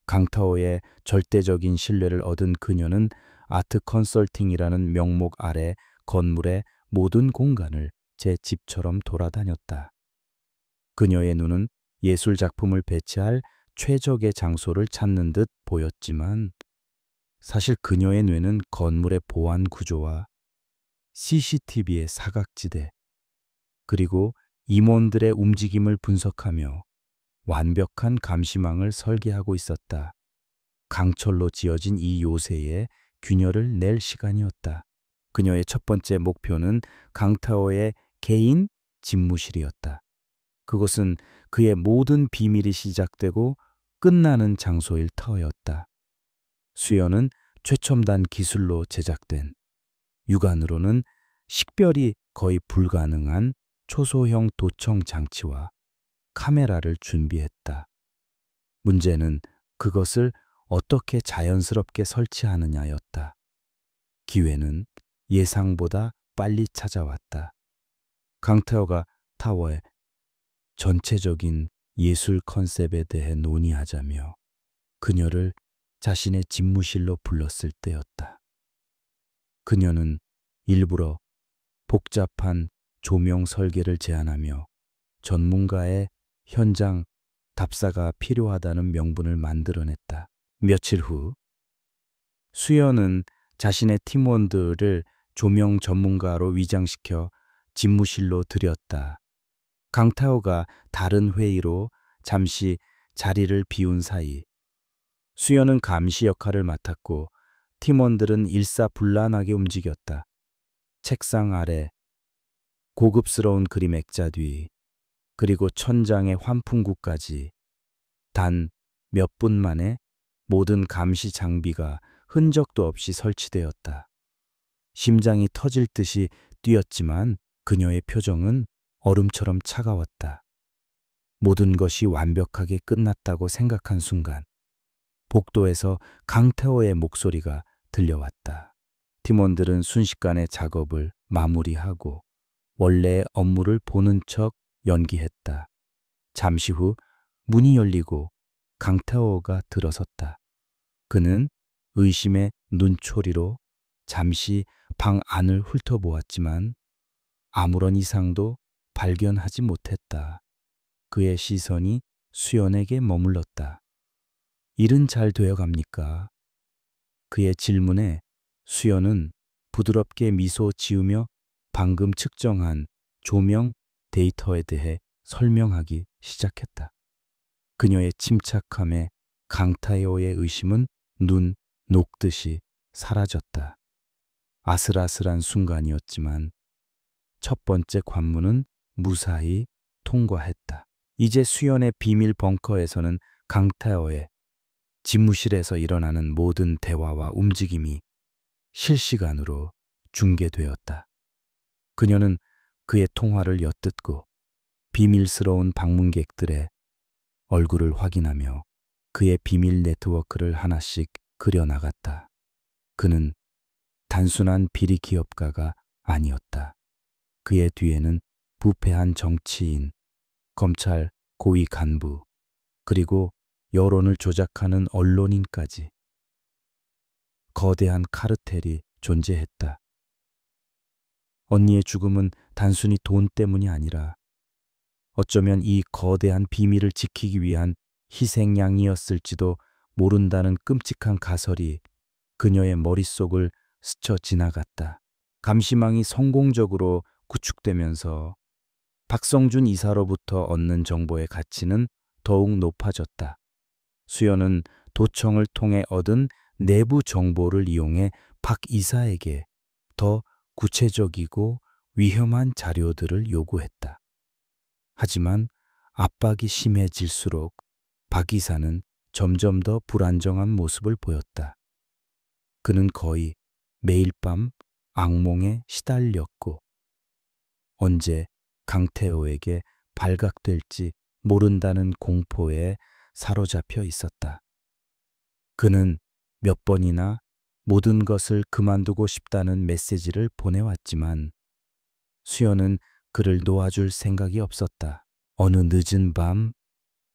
강타오의 절대적인 신뢰를 얻은 그녀는 아트 컨설팅이라는 명목 아래 건물의 모든 공간을 제 집처럼 돌아다녔다. 그녀의 눈은 예술 작품을 배치할 최적의 장소를 찾는 듯 보였지만, 사실 그녀의 뇌는 건물의 보안 구조와 CCTV의 사각지대, 그리고 임원들의 움직임을 분석하며 완벽한 감시망을 설계하고 있었다. 강철로 지어진 이 요새에 균열을 낼 시간이었다. 그녀의 첫 번째 목표는 강타오의 개인 집무실이었다. 그곳은 그의 모든 비밀이 시작되고 끝나는 장소일 터였다. 수연은 최첨단 기술로 제작된, 육안으로는 식별이 거의 불가능한 초소형 도청 장치와 카메라를 준비했다. 문제는 그것을 어떻게 자연스럽게 설치하느냐였다. 기회는 예상보다 빨리 찾아왔다. 강타오가 타워의 전체적인 예술 컨셉에 대해 논의하자며 그녀를 자신의 집무실로 불렀을 때였다. 그녀는 일부러 복잡한 조명 설계를 제안하며 전문가의 현장 답사가 필요하다는 명분을 만들어냈다. 며칠 후 수연은 자신의 팀원들을 조명 전문가로 위장시켜 집무실로 들였다. 강타오가 다른 회의로 잠시 자리를 비운 사이 수연은 감시 역할을 맡았고, 팀원들은 일사불란하게 움직였다. 책상 아래, 고급스러운 그림 액자 뒤, 그리고 천장의 환풍구까지 단 몇 분 만에 모든 감시 장비가 흔적도 없이 설치되었다. 심장이 터질 듯이 뛰었지만 그녀의 표정은 얼음처럼 차가웠다. 모든 것이 완벽하게 끝났다고 생각한 순간 복도에서 강태호의 목소리가 들려왔다. 팀원들은 순식간에 작업을 마무리하고 원래의 업무를 보는 척 연기했다. 잠시 후 문이 열리고 강태호가 들어섰다. 그는 의심의 눈초리로 잠시 방 안을 훑어보았지만 아무런 이상도 발견하지 못했다. 그의 시선이 수연에게 머물렀다. 일은 잘 되어갑니까? 그의 질문에 수연은 부드럽게 미소 지으며 방금 측정한 조명 데이터에 대해 설명하기 시작했다. 그녀의 침착함에 강타오의 의심은 눈 녹듯이 사라졌다. 아슬아슬한 순간이었지만 첫 번째 관문은 무사히 통과했다. 이제 수연의 비밀 벙커에서는 강타오의 집무실에서 일어나는 모든 대화와 움직임이 실시간으로 중계되었다. 그녀는 그의 통화를 엿듣고 비밀스러운 방문객들의 얼굴을 확인하며 그의 비밀 네트워크를 하나씩 그려나갔다. 그는 단순한 비리 기업가가 아니었다. 그의 뒤에는 부패한 정치인, 검찰 고위 간부, 그리고 여론을 조작하는 언론인까지. 거대한 카르텔이 존재했다. 언니의 죽음은 단순히 돈 때문이 아니라 어쩌면 이 거대한 비밀을 지키기 위한 희생양이었을지도 모른다는 끔찍한 가설이 그녀의 머릿속을 스쳐 지나갔다. 감시망이 성공적으로 구축되면서 박성준 이사로부터 얻는 정보의 가치는 더욱 높아졌다. 수연은 도청을 통해 얻은 내부 정보를 이용해 박 이사에게 더 구체적이고 위험한 자료들을 요구했다. 하지만 압박이 심해질수록 박 이사는 점점 더 불안정한 모습을 보였다. 그는 거의 매일 밤 악몽에 시달렸고 언제 강태호에게 발각될지 모른다는 공포에 사로잡혀 있었다. 그는 몇 번이나 모든 것을 그만두고 싶다는 메시지를 보내왔지만 수연은 그를 놓아줄 생각이 없었다. 어느 늦은 밤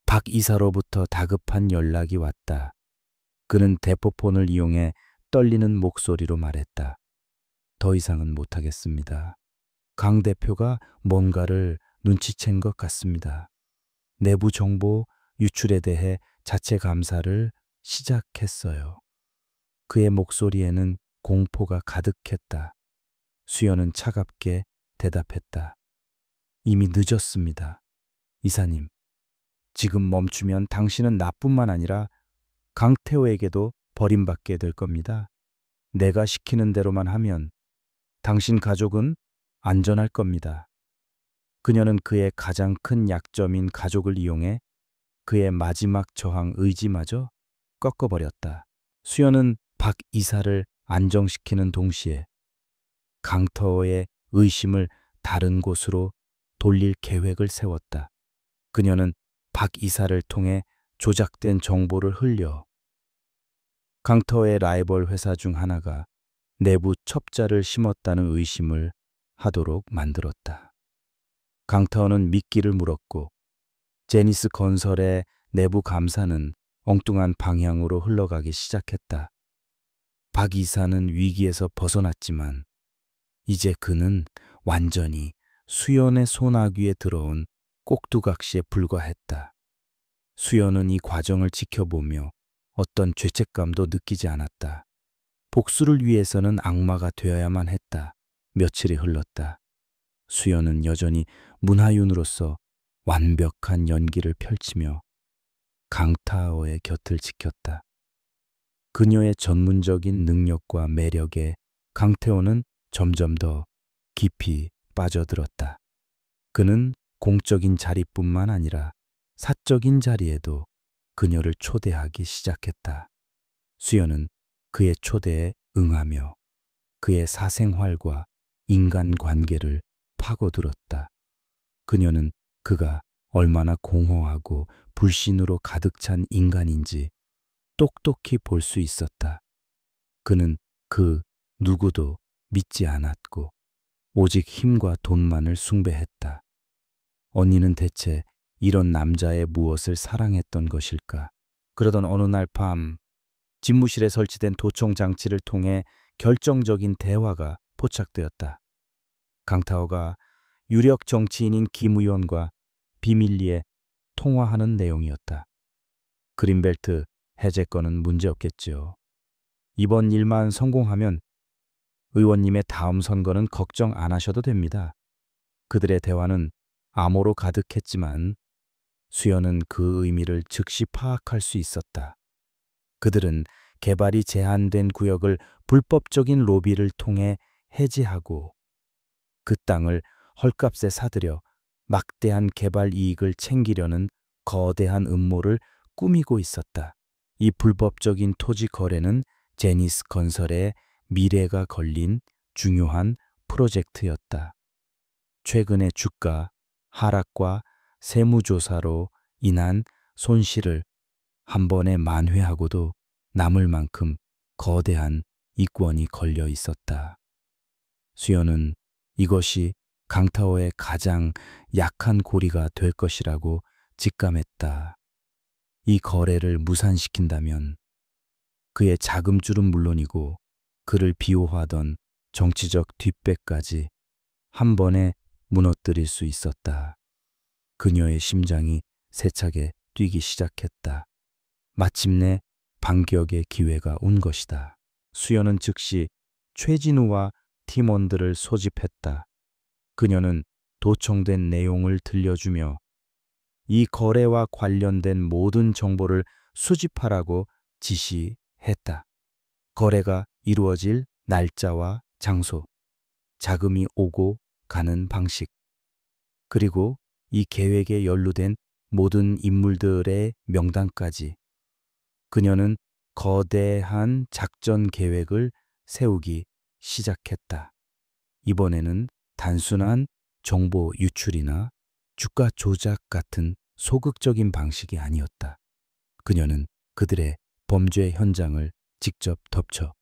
박 이사로부터 다급한 연락이 왔다. 그는 대포폰을 이용해 떨리는 목소리로 말했다. 더 이상은 못하겠습니다. 강 대표가 뭔가를 눈치챈 것 같습니다. 내부 정보 유출에 대해 자체 감사를 시작했어요. 그의 목소리에는 공포가 가득했다. 수연은 차갑게 대답했다. 이미 늦었습니다. 이사님, 지금 멈추면 당신은 나뿐만 아니라 강태호에게도 버림받게 될 겁니다. 내가 시키는 대로만 하면 당신 가족은 안전할 겁니다. 그녀는 그의 가장 큰 약점인 가족을 이용해 그의 마지막 저항 의지마저 꺾어버렸다. 수연은 박 이사를 안정시키는 동시에 강태호의 의심을 다른 곳으로 돌릴 계획을 세웠다. 그녀는 박 이사를 통해 조작된 정보를 흘려 강태호의 라이벌 회사 중 하나가 내부 첩자를 심었다는 의심을 하도록 만들었다. 강태호는 미끼를 물었고 제니스 건설의 내부 감사는 엉뚱한 방향으로 흘러가기 시작했다. 박 이사는 위기에서 벗어났지만 이제 그는 완전히 수연의 손아귀에 들어온 꼭두각시에 불과했다. 수연은 이 과정을 지켜보며 어떤 죄책감도 느끼지 않았다. 복수를 위해서는 악마가 되어야만 했다. 며칠이 흘렀다. 수연은 여전히 문하윤으로서 완벽한 연기를 펼치며 강태호의 곁을 지켰다. 그녀의 전문적인 능력과 매력에 강태호는 점점 더 깊이 빠져들었다. 그는 공적인 자리뿐만 아니라 사적인 자리에도 그녀를 초대하기 시작했다. 수연은 그의 초대에 응하며 그의 사생활과 인간관계를 파고들었다. 그녀는 그가 얼마나 공허하고 불신으로 가득 찬 인간인지 똑똑히 볼 수 있었다. 그는 그 누구도 믿지 않았고 오직 힘과 돈만을 숭배했다. 언니는 대체 이런 남자의 무엇을 사랑했던 것일까? 그러던 어느 날 밤 집무실에 설치된 도청 장치를 통해 결정적인 대화가 포착되었다. 강태호가 유력 정치인인 김 의원과 비밀리에 통화하는 내용이었다. 그린벨트 해제 건은 문제없겠지요. 이번 일만 성공하면 의원님의 다음 선거는 걱정 안 하셔도 됩니다. 그들의 대화는 암호로 가득했지만 수연은 그 의미를 즉시 파악할 수 있었다. 그들은 개발이 제한된 구역을 불법적인 로비를 통해 해지하고 그 땅을 헐값에 사들여 막대한 개발 이익을 챙기려는 거대한 음모를 꾸미고 있었다. 이 불법적인 토지 거래는 제니스 건설의 미래가 걸린 중요한 프로젝트였다. 최근의 주가 하락과 세무조사로 인한 손실을 한 번에 만회하고도 남을 만큼 거대한 이권이 걸려 있었다. 수연은 이것이 강태호의 가장 약한 고리가 될 것이라고 직감했다. 이 거래를 무산시킨다면 그의 자금줄은 물론이고 그를 비호하던 정치적 뒷배까지 한 번에 무너뜨릴 수 있었다. 그녀의 심장이 세차게 뛰기 시작했다. 마침내 반격의 기회가 온 것이다. 수연은 즉시 최진우와 팀원들을 소집했다. 그녀는 도청된 내용을 들려주며 이 거래와 관련된 모든 정보를 수집하라고 지시했다. 거래가 이루어질 날짜와 장소, 자금이 오고 가는 방식, 그리고 이 계획에 연루된 모든 인물들의 명단까지. 그녀는 거대한 작전 계획을 세우기 시작했다. 이번에는 단순한 정보 유출이나 주가 조작 같은 소극적인 방식이 아니었다. 그녀는 그들의 범죄 현장을 직접 덮쳐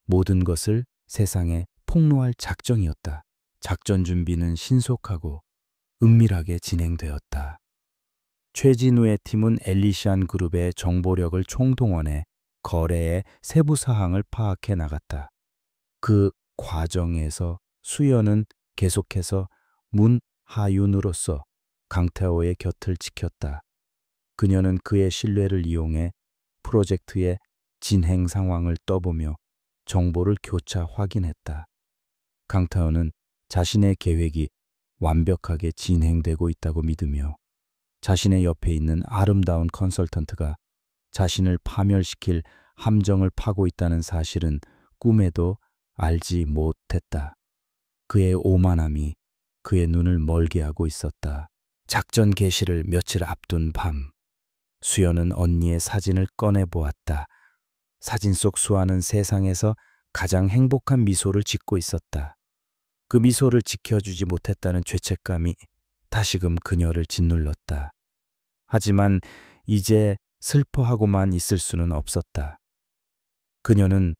모든 것을 세상에 폭로할 작정이었다. 작전 준비는 신속하고 은밀하게 진행되었다. 최진우의 팀은 엘리시안 그룹의 정보력을 총동원해 거래의 세부 사항을 파악해 나갔다. 그 과정에서 수연은 계속해서 문하윤으로서 강태호의 곁을 지켰다. 그녀는 그의 신뢰를 이용해 프로젝트의 진행 상황을 떠보며 정보를 교차 확인했다. 강태호는 자신의 계획이 완벽하게 진행되고 있다고 믿으며 자신의 옆에 있는 아름다운 컨설턴트가 자신을 파멸시킬 함정을 파고 있다는 사실은 꿈에도 알지 못했다. 그의 오만함이 그의 눈을 멀게 하고 있었다. 작전 개시를 며칠 앞둔 밤, 수연은 언니의 사진을 꺼내보았다. 사진 속 수아는 세상에서 가장 행복한 미소를 짓고 있었다. 그 미소를 지켜주지 못했다는 죄책감이 다시금 그녀를 짓눌렀다. 하지만 이제 슬퍼하고만 있을 수는 없었다. 그녀는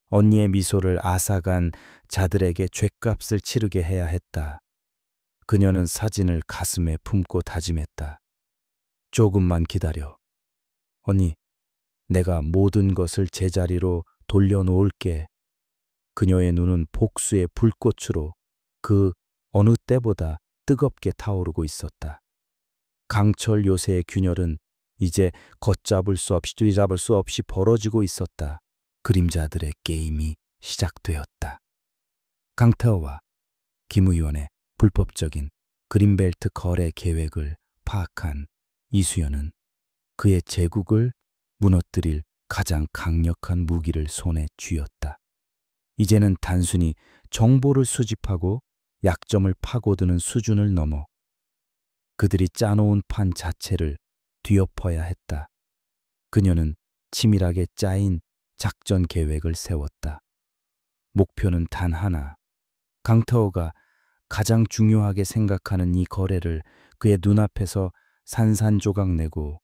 언니의 미소를 앗아간 자들에게 죗값을 치르게 해야 했다. 그녀는 사진을 가슴에 품고 다짐했다. 조금만 기다려. 언니, 내가 모든 것을 제자리로 돌려놓을게. 그녀의 눈은 복수의 불꽃으로 그 어느 때보다 뜨겁게 타오르고 있었다. 강철 요새의 균열은 이제 걷잡을 수 없이 뒤잡을 수 없이 벌어지고 있었다. 그림자들의 게임이 시작되었다. 강태호와 김 의원의 불법적인 그린벨트 거래 계획을 파악한 이수연은 그의 제국을 무너뜨릴 가장 강력한 무기를 손에 쥐었다. 이제는 단순히 정보를 수집하고 약점을 파고드는 수준을 넘어 그들이 짜놓은 판 자체를 뒤엎어야 했다. 그녀는 치밀하게 짜인 작전 계획을 세웠다. 목표는 단 하나. 강태호가 가장 중요하게 생각하는 이 거래를 그의 눈앞에서 산산조각내고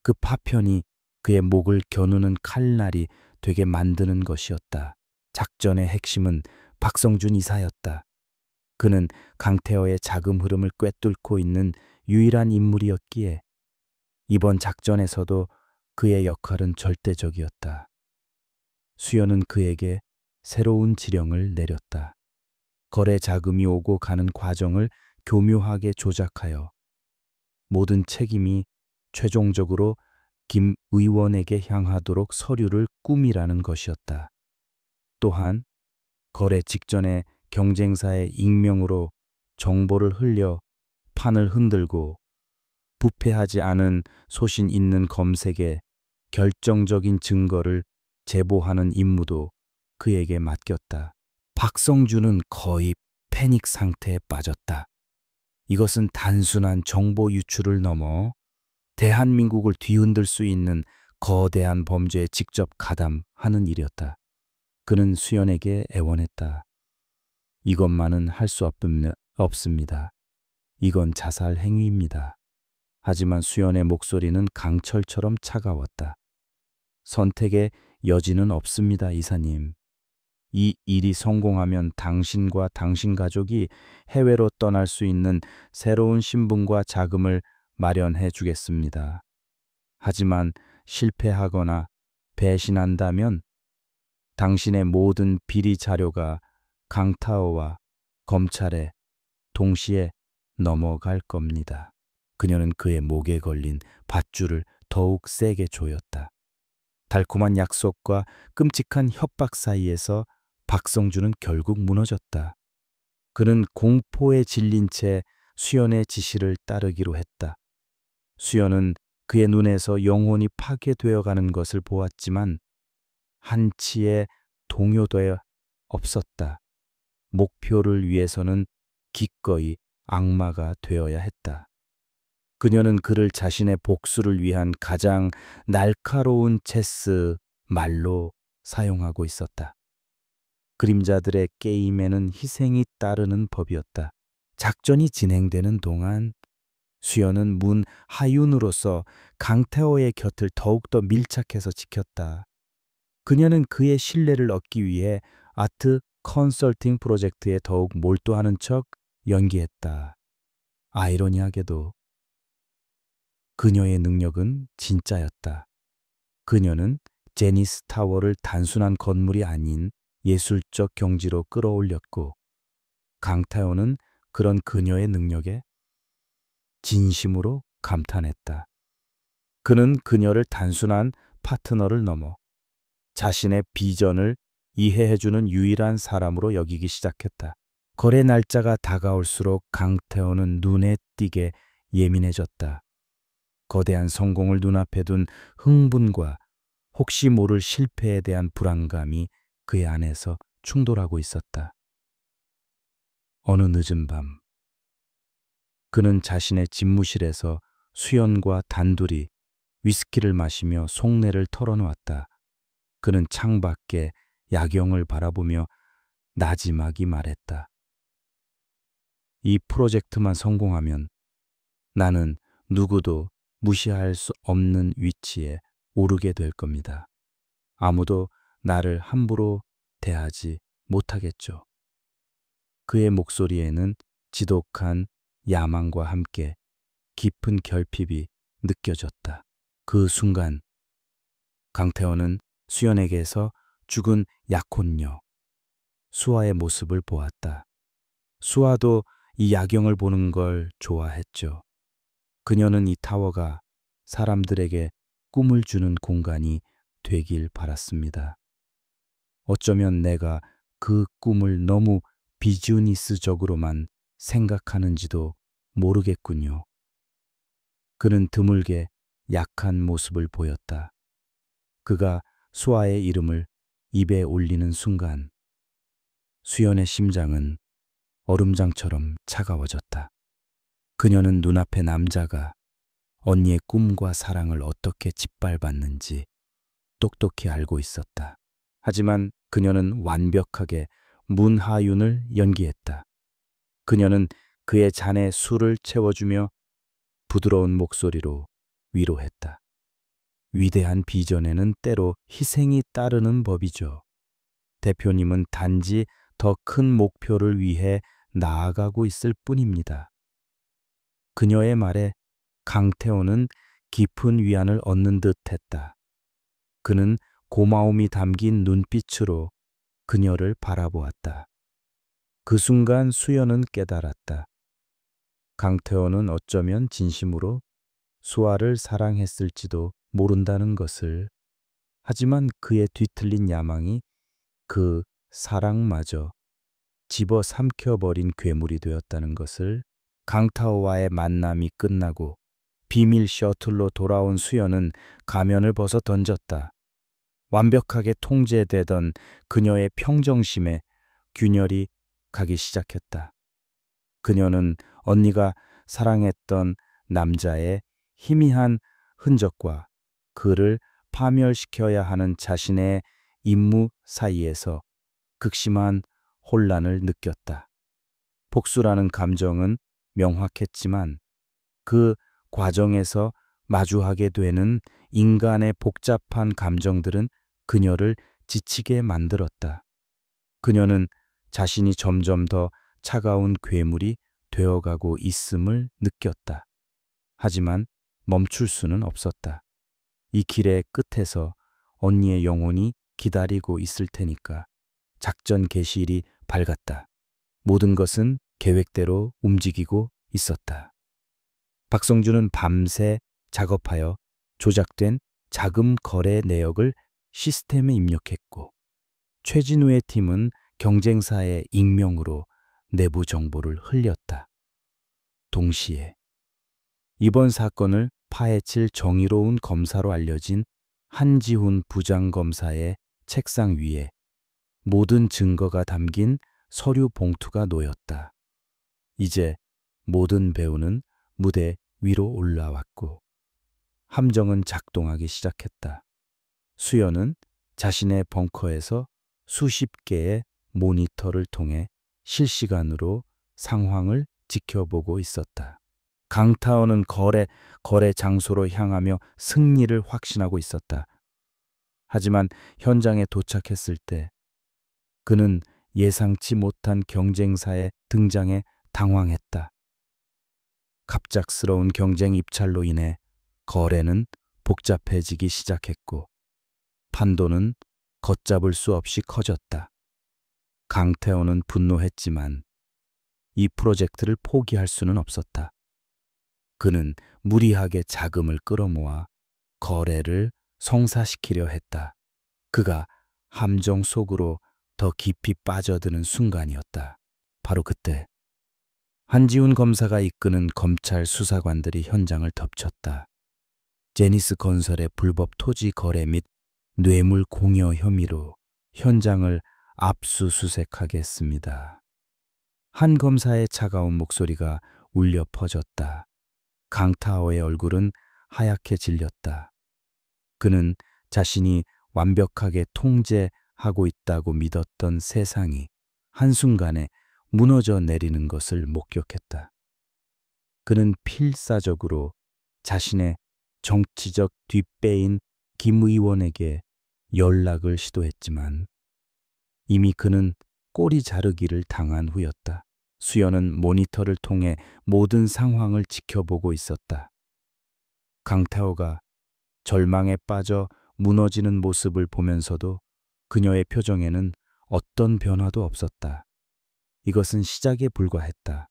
그 파편이 그의 목을 겨누는 칼날이 되게 만드는 것이었다. 작전의 핵심은 박성준 이사였다. 그는 강태호의 자금 흐름을 꿰뚫고 있는 유일한 인물이었기에 이번 작전에서도 그의 역할은 절대적이었다. 수연은 그에게 새로운 지령을 내렸다. 거래 자금이 오고 가는 과정을 교묘하게 조작하여 모든 책임이 최종적으로 김 의원에게 향하도록 서류를 꾸미라는 것이었다. 또한 거래 직전에 경쟁사의 익명으로 정보를 흘려 판을 흔들고 부패하지 않은 소신 있는 검색에 결정적인 증거를 제보하는 임무도 그에게 맡겼다. 박성준은 거의 패닉 상태에 빠졌다. 이것은 단순한 정보 유출을 넘어 대한민국을 뒤흔들 수 있는 거대한 범죄에 직접 가담하는 일이었다. 그는 수연에게 애원했다. 이것만은 할 수 없습니다. 이건 자살 행위입니다. 하지만 수연의 목소리는 강철처럼 차가웠다. 선택의 여지는 없습니다, 이사님. 이 일이 성공하면 당신과 당신 가족이 해외로 떠날 수 있는 새로운 신분과 자금을 마련해 주겠습니다. 하지만 실패하거나 배신한다면 당신의 모든 비리 자료가 강타오와 검찰에 동시에 넘어갈 겁니다. 그녀는 그의 목에 걸린 밧줄을 더욱 세게 조였다. 달콤한 약속과 끔찍한 협박 사이에서 박성준은 결국 무너졌다. 그는 공포에 질린 채 수연의 지시를 따르기로 했다. 수연은 그의 눈에서 영혼이 파괴되어 가는 것을 보았지만 한치의 동요도 없었다. 목표를 위해서는 기꺼이 악마가 되어야 했다. 그녀는 그를 자신의 복수를 위한 가장 날카로운 체스 말로 사용하고 있었다. 그림자들의 게임에는 희생이 따르는 법이었다. 작전이 진행되는 동안 수연은 문하윤으로서 강태호의 곁을 더욱더 밀착해서 지켰다. 그녀는 그의 신뢰를 얻기 위해 아트 컨설팅 프로젝트에 더욱 몰두하는 척 연기했다. 아이러니하게도 그녀의 능력은 진짜였다. 그녀는 제니스 타워를 단순한 건물이 아닌 예술적 경지로 끌어올렸고 강태호는 그런 그녀의 능력에 진심으로 감탄했다. 그는 그녀를 단순한 파트너를 넘어 자신의 비전을 이해해주는 유일한 사람으로 여기기 시작했다. 거래 날짜가 다가올수록 강태호는 눈에 띄게 예민해졌다. 거대한 성공을 눈앞에 둔 흥분과 혹시 모를 실패에 대한 불안감이 그의 안에서 충돌하고 있었다. 어느 늦은 밤, 그는 자신의 집무실에서 수연과 단둘이 위스키를 마시며 속내를 털어놓았다. 그는 창밖에 야경을 바라보며 나지막이 말했다. 이 프로젝트만 성공하면 나는 누구도 무시할 수 없는 위치에 오르게 될 겁니다. 아무도 나를 함부로 대하지 못하겠죠. 그의 목소리에는 지독한 야망과 함께 깊은 결핍이 느껴졌다. 그 순간 강태원은 수연에게서 죽은 약혼녀 수아의 모습을 보았다. 수아도 이 야경을 보는 걸 좋아했죠. 그녀는 이 타워가 사람들에게 꿈을 주는 공간이 되길 바랐습니다. 어쩌면 내가 그 꿈을 너무 비즈니스적으로만 생각하는지도 모르겠군요. 그는 드물게 약한 모습을 보였다. 그가 수아의 이름을 입에 올리는 순간 수연의 심장은 얼음장처럼 차가워졌다. 그녀는 눈앞의 남자가 언니의 꿈과 사랑을 어떻게 짓밟았는지 똑똑히 알고 있었다. 하지만 그녀는 완벽하게 문하윤을 연기했다. 그녀는 그의 잔에 술을 채워주며 부드러운 목소리로 위로했다. 위대한 비전에는 때로 희생이 따르는 법이죠. 대표님은 단지 더 큰 목표를 위해 나아가고 있을 뿐입니다. 그녀의 말에 강태호는 깊은 위안을 얻는 듯 했다. 그는 고마움이 담긴 눈빛으로 그녀를 바라보았다. 그 순간 수연은 깨달았다. 강태호는 어쩌면 진심으로 수아를 사랑했을지도 모른다는 것을. 하지만 그의 뒤틀린 야망이 그 사랑마저 집어삼켜버린 괴물이 되었다는 것을. 강타오와의 만남이 끝나고 비밀 셔틀로 돌아온 수연은 가면을 벗어 던졌다. 완벽하게 통제되던 그녀의 평정심에 균열이 가기 시작했다. 그녀는 언니가 사랑했던 남자의 희미한 흔적과 그를 파멸시켜야 하는 자신의 임무 사이에서 극심한 혼란을 느꼈다. 복수라는 감정은 명확했지만 그 과정에서 마주하게 되는 인간의 복잡한 감정들은 그녀를 지치게 만들었다. 그녀는 자신이 점점 더 차가운 괴물이 되어가고 있음을 느꼈다. 하지만 멈출 수는 없었다. 이 길의 끝에서 언니의 영혼이 기다리고 있을 테니까. 작전 개시일이 밝았다. 모든 것은 계획대로 움직이고 있었다. 박성준은 밤새 작업하여 조작된 자금 거래 내역을 시스템에 입력했고, 최진우의 팀은 경쟁사의 익명으로 내부 정보를 흘렸다. 동시에 이번 사건을 파헤칠 정의로운 검사로 알려진 한지훈 부장검사의 책상 위에 모든 증거가 담긴 서류 봉투가 놓였다. 이제 모든 배우는 무대 위로 올라왔고, 함정은 작동하기 시작했다. 수연은 자신의 벙커에서 수십 개의 모니터를 통해 실시간으로 상황을 지켜보고 있었다. 강타원은 거래 장소로 향하며 승리를 확신하고 있었다. 하지만 현장에 도착했을 때 그는 예상치 못한 경쟁사의 등장에 당황했다. 갑작스러운 경쟁 입찰로 인해 거래는 복잡해지기 시작했고, 판도는 걷잡을 수 없이 커졌다. 강태호는 분노했지만 이 프로젝트를 포기할 수는 없었다. 그는 무리하게 자금을 끌어모아 거래를 성사시키려 했다. 그가 함정 속으로 더 깊이 빠져드는 순간이었다. 바로 그때 한지훈 검사가 이끄는 검찰 수사관들이 현장을 덮쳤다. 제니스 건설의 불법 토지 거래 및 뇌물 공여 혐의로 현장을 압수수색하겠습니다. 한 검사의 차가운 목소리가 울려 퍼졌다. 강타오의 얼굴은 하얗게 질렸다. 그는 자신이 완벽하게 통제하고 있다고 믿었던 세상이 한순간에 무너져 내리는 것을 목격했다. 그는 필사적으로 자신의 정치적 뒷배인 김 의원에게 연락을 시도했지만 이미 그는 꼬리 자르기를 당한 후였다. 수연은 모니터를 통해 모든 상황을 지켜보고 있었다. 강태호가 절망에 빠져 무너지는 모습을 보면서도 그녀의 표정에는 어떤 변화도 없었다. 이것은 시작에 불과했다.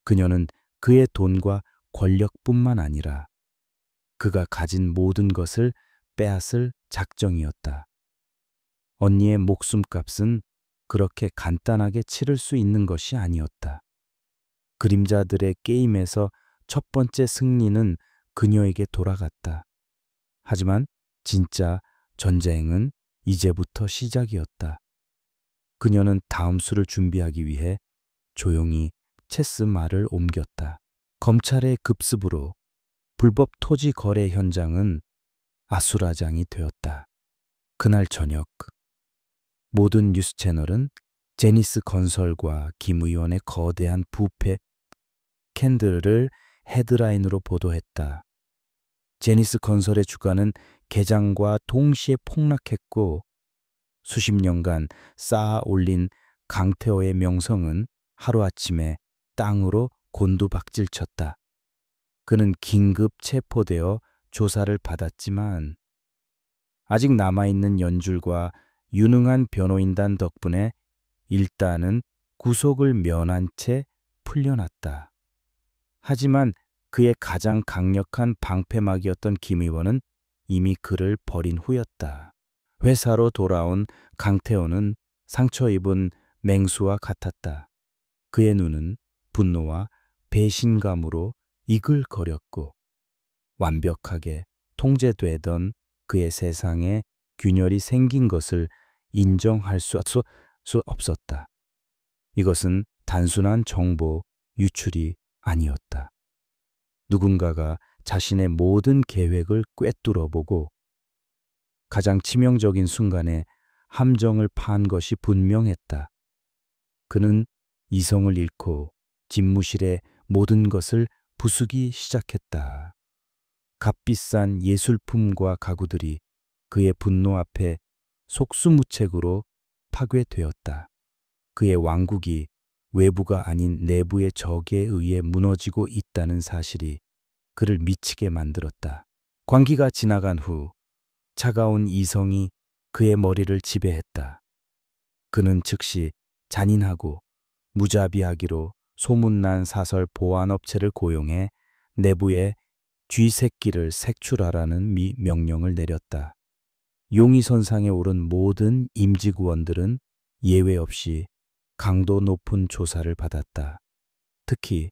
그녀는 그의 돈과 권력뿐만 아니라 그가 가진 모든 것을 빼앗을 작정이었다. 언니의 목숨값은 그렇게 간단하게 치를 수 있는 것이 아니었다. 그림자들의 게임에서 첫 번째 승리는 그녀에게 돌아갔다. 하지만 진짜 전쟁은 이제부터 시작이었다. 그녀는 다음 수를 준비하기 위해 조용히 체스 말을 옮겼다. 검찰의 급습으로 불법 토지 거래 현장은 아수라장이 되었다. 그날 저녁 모든 뉴스 채널은 제니스 건설과 김 의원의 거대한 부패 캔들을 헤드라인으로 보도했다. 제니스 건설의 주가는 개장과 동시에 폭락했고, 수십 년간 쌓아 올린 강태호의 명성은 하루아침에 땅으로 곤두박질쳤다. 그는 긴급 체포되어 조사를 받았지만 아직 남아있는 연줄과 유능한 변호인단 덕분에 일단은 구속을 면한 채 풀려났다. 하지만 그의 가장 강력한 방패막이었던 김 의원은 이미 그를 버린 후였다. 회사로 돌아온 강태호는 상처 입은 맹수와 같았다. 그의 눈은 분노와 배신감으로 이글거렸고, 완벽하게 통제되던 그의 세상에 균열이 생긴 것을 인정할 수 없었다. 이것은 단순한 정보 유출이 아니었다. 누군가가 자신의 모든 계획을 꿰뚫어보고 가장 치명적인 순간에 함정을 판 것이 분명했다. 그는 이성을 잃고 집무실의 모든 것을 부수기 시작했다. 값비싼 예술품과 가구들이 그의 분노 앞에 속수무책으로 파괴되었다. 그의 왕국이 외부가 아닌 내부의 적에 의해 무너지고 있다는 사실이 그를 미치게 만들었다. 광기가 지나간 후 차가운 이성이 그의 머리를 지배했다. 그는 즉시 잔인하고 무자비하기로 소문난 사설 보안업체를 고용해 내부에 쥐새끼를 색출하라는 명령을 내렸다. 용의선상에 오른 모든 임직원들은 예외 없이 강도 높은 조사를 받았다. 특히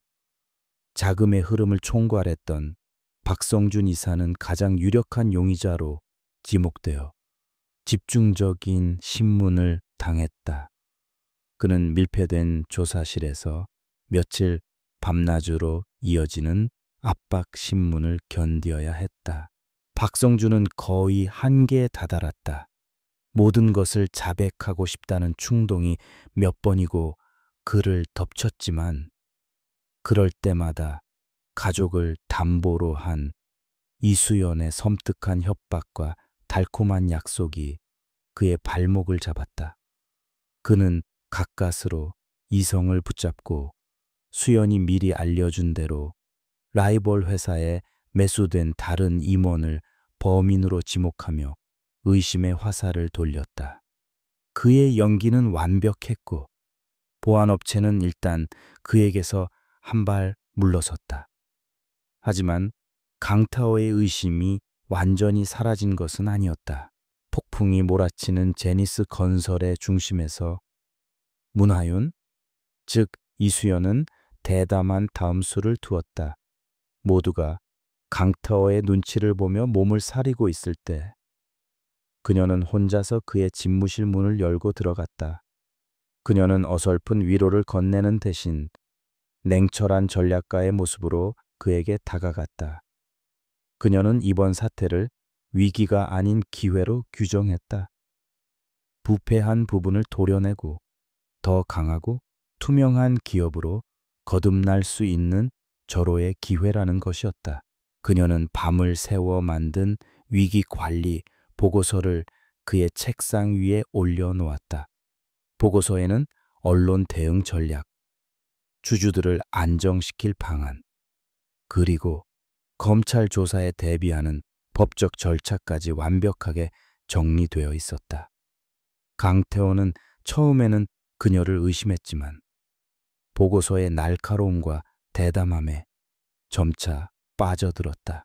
자금의 흐름을 총괄했던 박성준 이사는 가장 유력한 용의자로 지목되어 집중적인 신문을 당했다. 그는 밀폐된 조사실에서 며칠 밤낮으로 이어지는 압박 신문을 견뎌야 했다. 박성준은 거의 한계에 다다랐다. 모든 것을 자백하고 싶다는 충동이 몇 번이고 그를 덮쳤지만 그럴 때마다 가족을 담보로 한 이수연의 섬뜩한 협박과 달콤한 약속이 그의 발목을 잡았다. 그는 가까스로 이성을 붙잡고 수연이 미리 알려준 대로 라이벌 회사에 매수된 다른 임원을 범인으로 지목하며 의심의 화살을 돌렸다. 그의 연기는 완벽했고 보안업체는 일단 그에게서 한 발 물러섰다. 하지만 강타오의 의심이 완전히 사라진 것은 아니었다. 폭풍이 몰아치는 제니스 건설의 중심에서 문하윤, 즉 이수연은 대담한 다음수를 두었다. 모두가 강타오의 눈치를 보며 몸을 사리고 있을 때 그녀는 혼자서 그의 집무실 문을 열고 들어갔다. 그녀는 어설픈 위로를 건네는 대신 냉철한 전략가의 모습으로 그에게 다가갔다. 그녀는 이번 사태를 위기가 아닌 기회로 규정했다. 부패한 부분을 도려내고 더 강하고 투명한 기업으로 거듭날 수 있는 절호의 기회라는 것이었다. 그녀는 밤을 새워 만든 위기 관리 보고서를 그의 책상 위에 올려놓았다. 보고서에는 언론 대응 전략, 주주들을 안정시킬 방안, 그리고 검찰 조사에 대비하는 법적 절차까지 완벽하게 정리되어 있었다. 강태호는 처음에는 그녀를 의심했지만 보고서의 날카로움과 대담함에 점차 빠져들었다.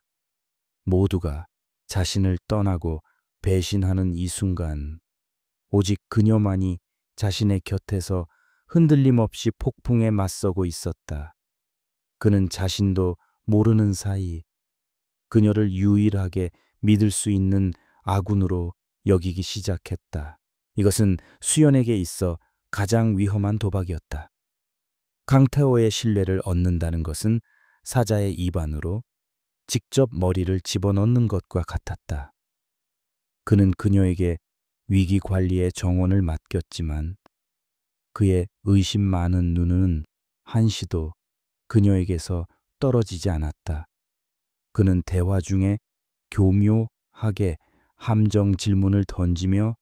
모두가 자신을 떠나고 배신하는 이 순간 오직 그녀만이 자신의 곁에서 흔들림 없이 폭풍에 맞서고 있었다. 그는 자신도 모르는 사이 그녀를 유일하게 믿을 수 있는 아군으로 여기기 시작했다. 이것은 수연에게 있어 가장 위험한 도박이었다. 강태호의 신뢰를 얻는다는 것은 사자의 입안으로 직접 머리를 집어넣는 것과 같았다. 그는 그녀에게 위기 관리의 정원을 맡겼지만 그의 의심 많은 눈은 한시도 그녀에게서 떨어지지 않았다. 그는 대화 중에 교묘하게 함정 질문을 던지며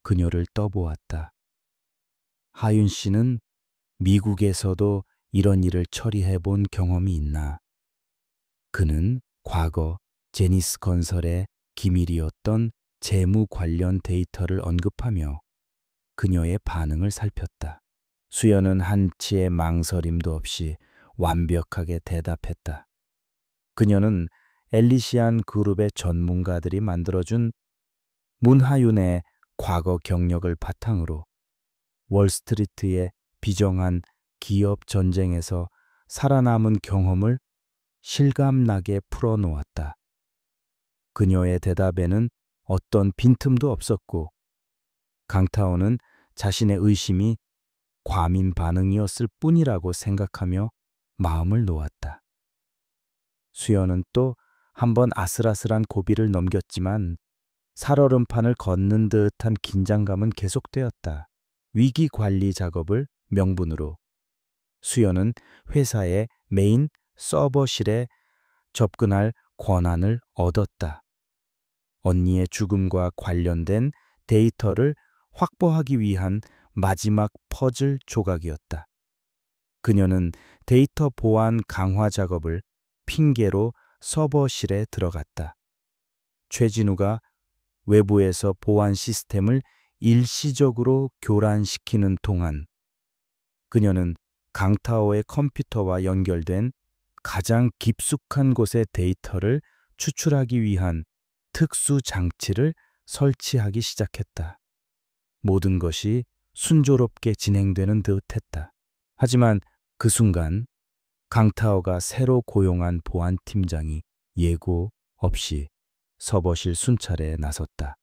그녀를 떠보았다. 하윤 씨는 미국에서도 이런 일을 처리해 본 경험이 있나? 그는 과거 제니스 건설의 기밀이었던 재무 관련 데이터를 언급하며 그녀의 반응을 살폈다. 수연은 한치의 망설임도 없이 완벽하게 대답했다. 그녀는 엘리시안 그룹의 전문가들이 만들어준 문하윤의 과거 경력을 바탕으로 월스트리트의 비정한 기업 전쟁에서 살아남은 경험을 실감나게 풀어놓았다. 그녀의 대답에는 어떤 빈틈도 없었고 강타오는 자신의 의심이 과민 반응이었을 뿐이라고 생각하며 마음을 놓았다. 수연은 또 한 번 아슬아슬한 고비를 넘겼지만 살얼음판을 걷는 듯한 긴장감은 계속되었다. 위기 관리 작업을 명분으로 수연은 회사의 메인 서버실에 접근할 권한을 얻었다. 언니의 죽음과 관련된 데이터를 확보하기 위한 마지막 퍼즐 조각이었다. 그녀는 데이터 보안 강화 작업을 핑계로 서버실에 들어갔다. 최진우가 외부에서 보안 시스템을 일시적으로 교란시키는 동안 그녀는 강타오의 컴퓨터와 연결된 가장 깊숙한 곳의 데이터를 추출하기 위한 특수 장치를 설치하기 시작했다. 모든 것이 순조롭게 진행되는 듯했다. 하지만 그 순간 강타오가 새로 고용한 보안 팀장이 예고 없이 서버실 순찰에 나섰다.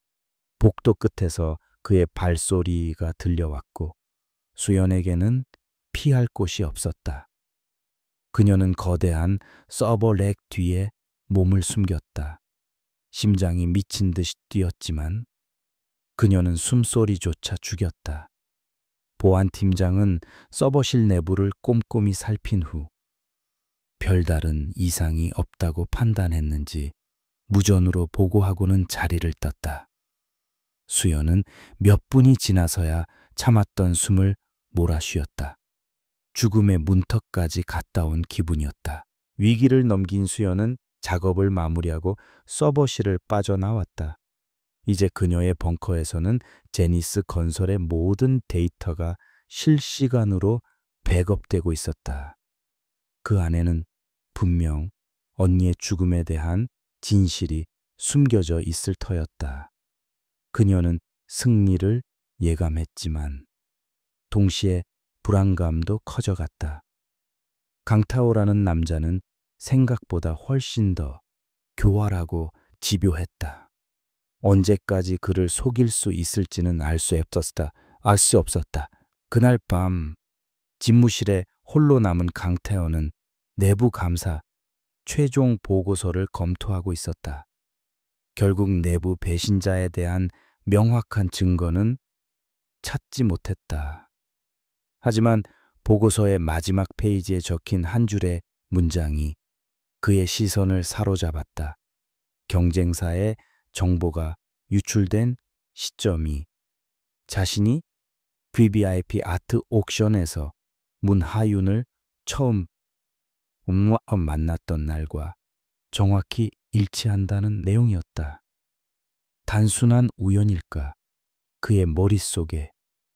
복도 끝에서 그의 발소리가 들려왔고 수연에게는 피할 곳이 없었다. 그녀는 거대한 서버 렉 뒤에 몸을 숨겼다. 심장이 미친 듯이 뛰었지만 그녀는 숨소리조차 죽였다. 보안팀장은 서버실 내부를 꼼꼼히 살핀 후 별다른 이상이 없다고 판단했는지 무전으로 보고하고는 자리를 떴다. 수연은 몇 분이 지나서야 참았던 숨을 몰아쉬었다. 죽음의 문턱까지 갔다 온 기분이었다. 위기를 넘긴 수연은 작업을 마무리하고 서버실을 빠져나왔다. 이제 그녀의 벙커에서는 제니스 건설의 모든 데이터가 실시간으로 백업되고 있었다. 그 안에는 분명 언니의 죽음에 대한 진실이 숨겨져 있을 터였다. 그녀는 승리를 예감했지만 동시에 불안감도 커져갔다. 강타오라는 남자는 생각보다 훨씬 더 교활하고 집요했다. 언제까지 그를 속일 수 있을지는 알 수 없었다. 그날 밤 집무실에 홀로 남은 강태호는 내부 감사 최종 보고서를 검토하고 있었다. 결국 내부 배신자에 대한 명확한 증거는 찾지 못했다. 하지만 보고서의 마지막 페이지에 적힌 한 줄의 문장이 그의 시선을 사로잡았다. 경쟁사의 정보가 유출된 시점이 자신이 VVIP 아트 옥션에서 문하윤을 처음 만났던 날과 정확히 일치한다는 내용이었다. 단순한 우연일까? 그의 머릿속에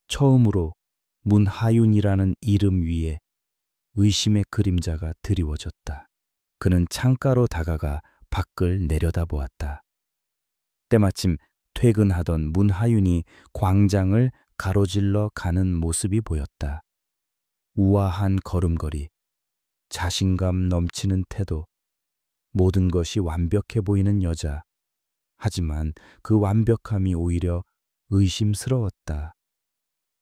처음으로 문하윤이라는 이름 위에 의심의 그림자가 드리워졌다. 그는 창가로 다가가 밖을 내려다보았다. 때마침 퇴근하던 문하윤이 광장을 가로질러 가는 모습이 보였다. 우아한 걸음걸이, 자신감 넘치는 태도, 모든 것이 완벽해 보이는 여자. 하지만 그 완벽함이 오히려 의심스러웠다.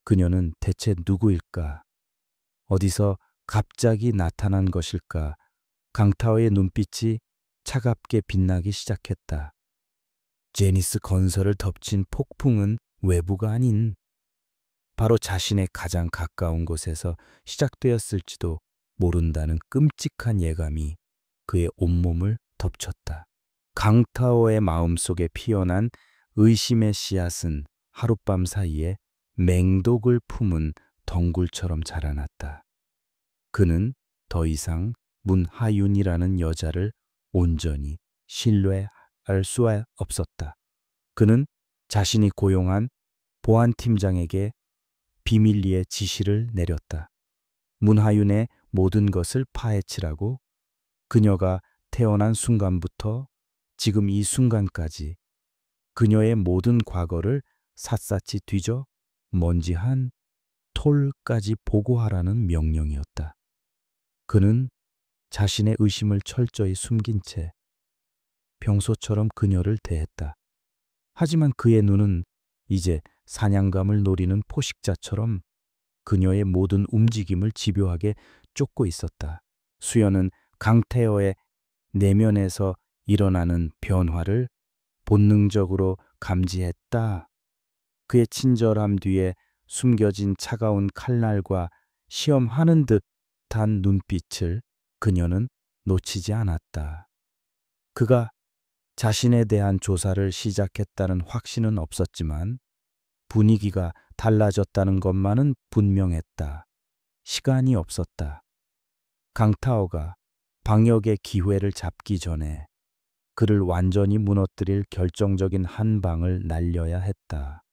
그녀는 대체 누구일까? 어디서 갑자기 나타난 것일까? 강타오의 눈빛이 차갑게 빛나기 시작했다. 제니스 건설을 덮친 폭풍은 외부가 아닌 바로 자신의 가장 가까운 곳에서 시작되었을지도 모른다는 끔찍한 예감이 그의 온몸을 덮쳤다. 강타오의 마음속에 피어난 의심의 씨앗은 하룻밤 사이에 맹독을 품은 덩굴처럼 자라났다. 그는 더 이상 문하윤이라는 여자를 온전히 신뢰할 수 없었다. 그는 자신이 고용한 보안팀장에게 비밀리에 지시를 내렸다. 문하윤의 모든 것을 파헤치라고. 그녀가 태어난 순간부터 지금 이 순간까지 그녀의 모든 과거를 샅샅이 뒤져 먼지 한 톨까지 보고하라는 명령이었다. 그는 자신의 의심을 철저히 숨긴 채 평소처럼 그녀를 대했다. 하지만 그의 눈은 이제 사냥감을 노리는 포식자처럼 그녀의 모든 움직임을 집요하게 쫓고 있었다. 수연은 강태호의 내면에서 일어나는 변화를 본능적으로 감지했다. 그의 친절함 뒤에 숨겨진 차가운 칼날과 시험하는 듯한 눈빛을 그녀는 놓치지 않았다. 그가 자신에 대한 조사를 시작했다는 확신은 없었지만 분위기가 달라졌다는 것만은 분명했다. 시간이 없었다. 강타오가 방역의 기회를 잡기 전에 그를 완전히 무너뜨릴 결정적인 한 방을 날려야 했다.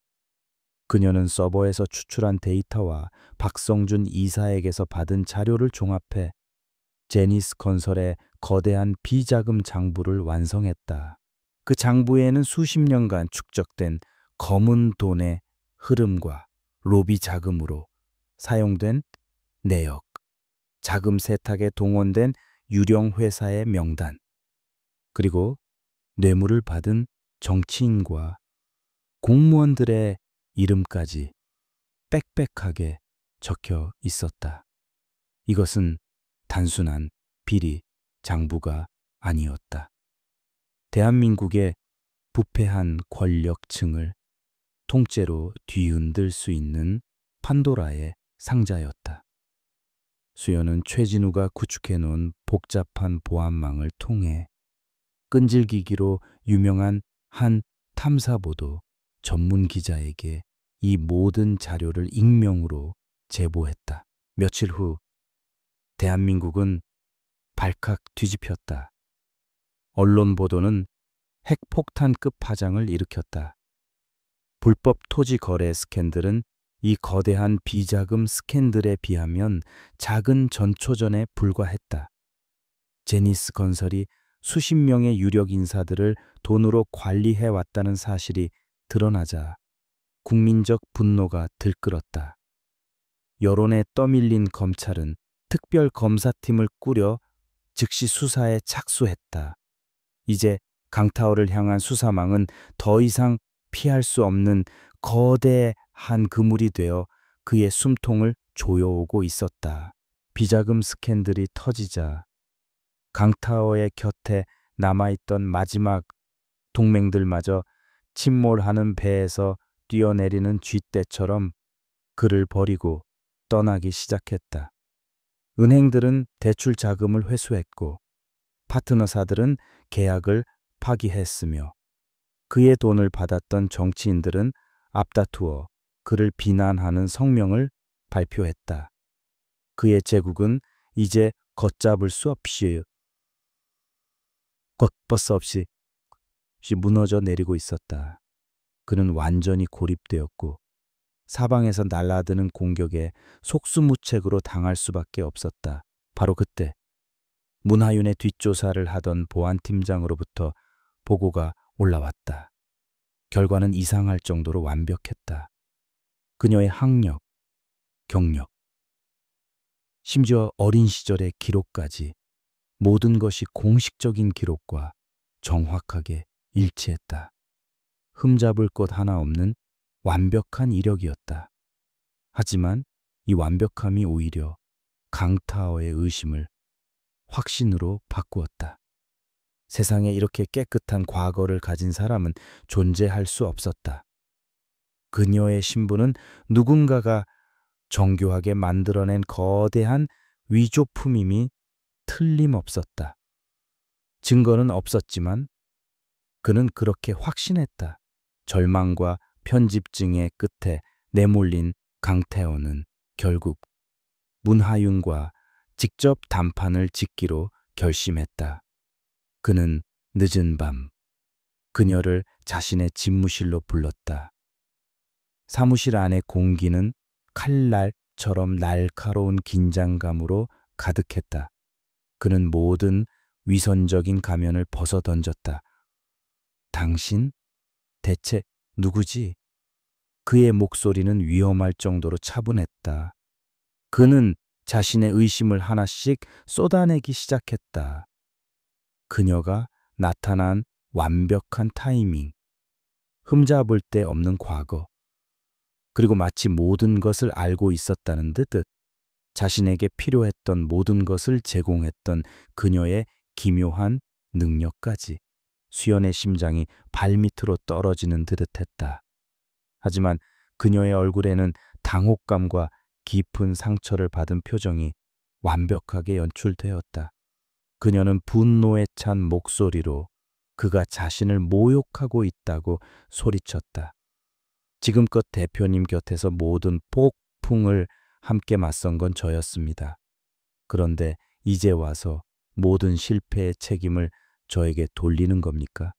그녀는 서버에서 추출한 데이터와 박성준 이사에게서 받은 자료를 종합해 제니스 건설의 거대한 비자금 장부를 완성했다. 그 장부에는 수십 년간 축적된 검은 돈의 흐름과 로비 자금으로 사용된 내역, 자금 세탁에 동원된 유령 회사의 명단, 그리고 뇌물을 받은 정치인과 공무원들의 이름까지 빽빽하게 적혀 있었다. 이것은 단순한 비리 장부가 아니었다. 대한민국의 부패한 권력층을 통째로 뒤흔들 수 있는 판도라의 상자였다. 수연은 최진우가 구축해 놓은 복잡한 보안망을 통해 끈질기기로 유명한 한 탐사보도 전문 기자에게 이 모든 자료를 익명으로 제보했다. 며칠 후 대한민국은 발칵 뒤집혔다. 언론 보도는 핵폭탄급 파장을 일으켰다. 불법 토지 거래 스캔들은 이 거대한 비자금 스캔들에 비하면 작은 전초전에 불과했다. 제니스 건설이 수십 명의 유력 인사들을 돈으로 관리해 왔다는 사실이 드러나자 국민적 분노가 들끓었다. 여론에 떠밀린 검찰은 특별 검사팀을 꾸려 즉시 수사에 착수했다. 이제 강타월을 향한 수사망은 더 이상 피할 수 없는 거대한 그물이 되어 그의 숨통을 조여오고 있었다. 비자금 스캔들이 터지자 강타워의 곁에 남아있던 마지막 동맹들마저 침몰하는 배에서 뛰어내리는 쥐떼처럼 그를 버리고 떠나기 시작했다. 은행들은 대출 자금을 회수했고 파트너사들은 계약을 파기했으며 그의 돈을 받았던 정치인들은 앞다투어 그를 비난하는 성명을 발표했다. 그의 제국은 이제 걷잡을 수 없이 무너져 내리고 있었다. 그는 완전히 고립되었고 사방에서 날아드는 공격에 속수무책으로 당할 수밖에 없었다. 바로 그때 문하윤의 뒷조사를 하던 보안팀장으로부터 보고가 올라왔다. 결과는 이상할 정도로 완벽했다. 그녀의 학력, 경력, 심지어 어린 시절의 기록까지 모든 것이 공식적인 기록과 정확하게 일치했다. 흠잡을 것 하나 없는 완벽한 이력이었다. 하지만 이 완벽함이 오히려 강타어의 의심을 확신으로 바꾸었다. 세상에 이렇게 깨끗한 과거를 가진 사람은 존재할 수 없었다. 그녀의 신부는 누군가가 정교하게 만들어낸 거대한 위조품임이 틀림없었다. 증거는 없었지만 그는 그렇게 확신했다. 절망과 편집증의 끝에 내몰린 강태호는 결국 문하윤과 직접 담판을 짓기로 결심했다. 그는 늦은 밤 그녀를 자신의 집무실로 불렀다. 사무실 안의 공기는 칼날처럼 날카로운 긴장감으로 가득했다. 그는 모든 위선적인 가면을 벗어던졌다. 당신? 대체 누구지? 그의 목소리는 위험할 정도로 차분했다. 그는 자신의 의심을 하나씩 쏟아내기 시작했다. 그녀가 나타난 완벽한 타이밍, 흠잡을 데 없는 과거, 그리고 마치 모든 것을 알고 있었다는 듯 자신에게 필요했던 모든 것을 제공했던 그녀의 기묘한 능력까지. 수연의 심장이 발밑으로 떨어지는 듯 했다. 하지만 그녀의 얼굴에는 당혹감과 깊은 상처를 받은 표정이 완벽하게 연출되었다. 그녀는 분노에 찬 목소리로 그가 자신을 모욕하고 있다고 소리쳤다. 지금껏 대표님 곁에서 모든 폭풍을 함께 맞선 건 저였습니다. 그런데 이제 와서 모든 실패의 책임을 저에게 돌리는 겁니까?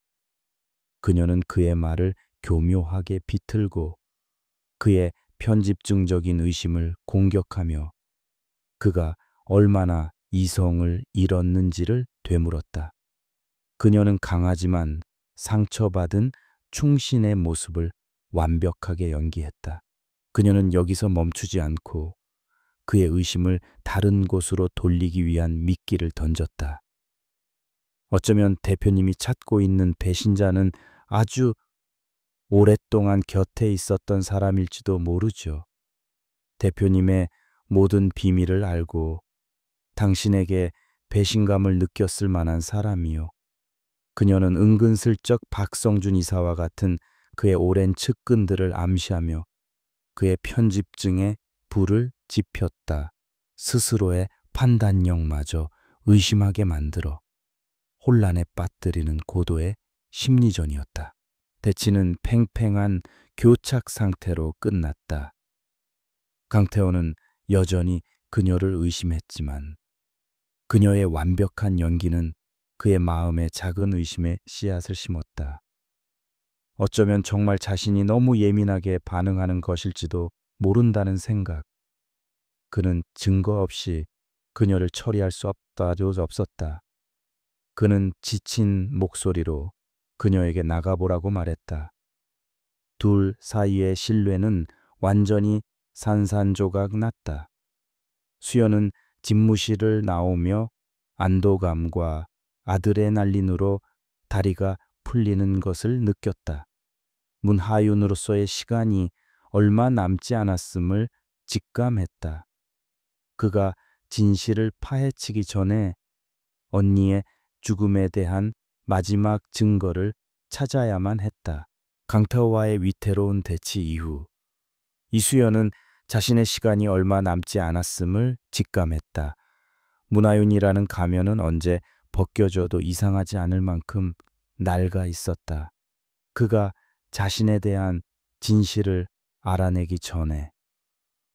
그녀는 그의 말을 교묘하게 비틀고 그의 편집증적인 의심을 공격하며 그가 얼마나 이성을 잃었는지를 되물었다. 그녀는 강하지만 상처받은 충신의 모습을 완벽하게 연기했다. 그녀는 여기서 멈추지 않고 그의 의심을 다른 곳으로 돌리기 위한 미끼를 던졌다. 어쩌면 대표님이 찾고 있는 배신자는 아주 오랫동안 곁에 있었던 사람일지도 모르죠. 대표님의 모든 비밀을 알고 당신에게 배신감을 느꼈을 만한 사람이요. 그녀는 은근슬쩍 박성준 이사와 같은 그의 오랜 측근들을 암시하며 그의 편집증에 불을 지폈다. 스스로의 판단력마저 의심하게 만들어 혼란에 빠뜨리는 고도의 심리전이었다. 대치는 팽팽한 교착 상태로 끝났다. 강태호는 여전히 그녀를 의심했지만 그녀의 완벽한 연기는 그의 마음에 작은 의심의 씨앗을 심었다. 어쩌면 정말 자신이 너무 예민하게 반응하는 것일지도 모른다는 생각. 그는 증거 없이 그녀를 처리할 수 없었다. 그는 지친 목소리로 그녀에게 나가보라고 말했다. 둘 사이의 신뢰는 완전히 산산조각 났다. 수연은 집무실을 나오며 안도감과 아드레날린으로 다리가 풀리는 것을 느꼈다. 문하윤으로서의 시간이 얼마 남지 않았음을 직감했다. 그가 진실을 파헤치기 전에 언니의 죽음에 대한 마지막 증거를 찾아야만 했다. 강태호와의 위태로운 대치 이후 이수연은 자신의 시간이 얼마 남지 않았음을 직감했다. 문하윤이라는 가면은 언제 벗겨져도 이상하지 않을 만큼 낡아 있었다. 그가 자신에 대한 진실을 알아내기 전에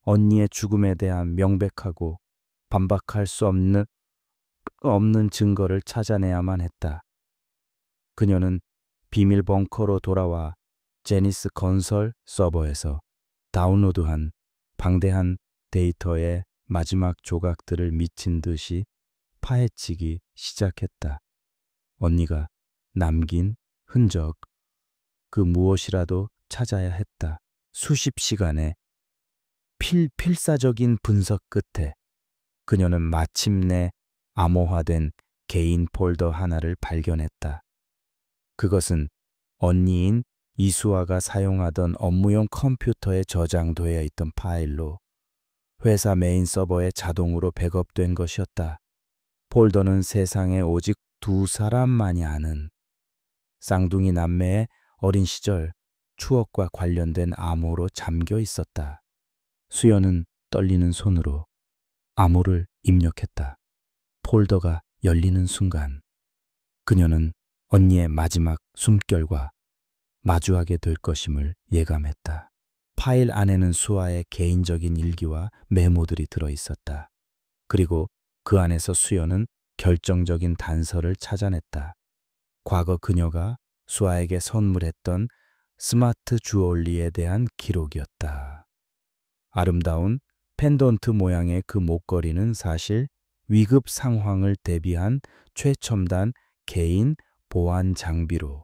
언니의 죽음에 대한 명백하고 반박할 수 없는 증거를 찾아내야만 했다. 그녀는 비밀 벙커로 돌아와 제니스 건설 서버에서 다운로드한 방대한 데이터의 마지막 조각들을 미친 듯이 파헤치기 시작했다. 언니가 남긴 흔적, 그 무엇이라도 찾아야 했다. 수십 시간의 필사적인 분석 끝에 그녀는 마침내 암호화된 개인 폴더 하나를 발견했다. 그것은 언니인 이수아가 사용하던 업무용 컴퓨터에 저장되어 있던 파일로 회사 메인 서버에 자동으로 백업된 것이었다. 폴더는 세상에 오직 두 사람만이 아는 쌍둥이 남매의 어린 시절 추억과 관련된 암호로 잠겨 있었다. 수연은 떨리는 손으로 암호를 입력했다. 폴더가 열리는 순간 그녀는 언니의 마지막 숨결과 마주하게 될 것임을 예감했다. 파일 안에는 수아의 개인적인 일기와 메모들이 들어 있었다. 그리고 그 안에서 수연은 결정적인 단서를 찾아냈다. 과거 그녀가 수아에게 선물했던 스마트 주얼리에 대한 기록이었다. 아름다운 펜던트 모양의 그 목걸이는 사실 위급 상황을 대비한 최첨단 개인 보안 장비로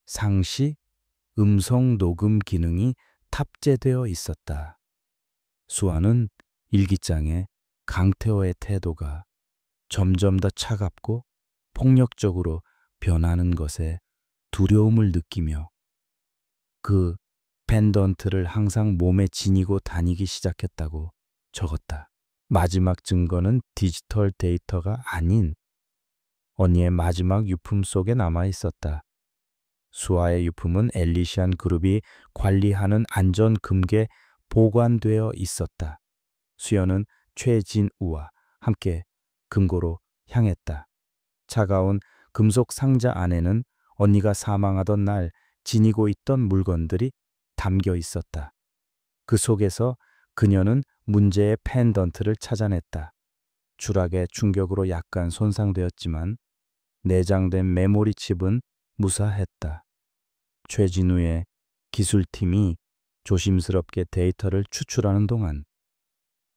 상시 음성 녹음 기능이 탑재되어 있었다. 수아는 일기장에 강태호의 태도가 점점 더 차갑고 폭력적으로 변하는 것에 두려움을 느끼며 그 펜던트를 항상 몸에 지니고 다니기 시작했다고 적었다. 마지막 증거는 디지털 데이터가 아닌 언니의 마지막 유품 속에 남아 있었다. 수아의 유품은 엘리시안 그룹이 관리하는 안전금괴에 보관되어 있었다. 수연은 최진우와 함께 금고로 향했다. 차가운 금속 상자 안에는 언니가 사망하던 날 지니고 있던 물건들이 담겨 있었다. 그 속에서 그녀는 문제의 펜던트를 찾아냈다. 추락의 충격으로 약간 손상되었지만 내장된 메모리 칩은 무사했다. 최진우의 기술팀이 조심스럽게 데이터를 추출하는 동안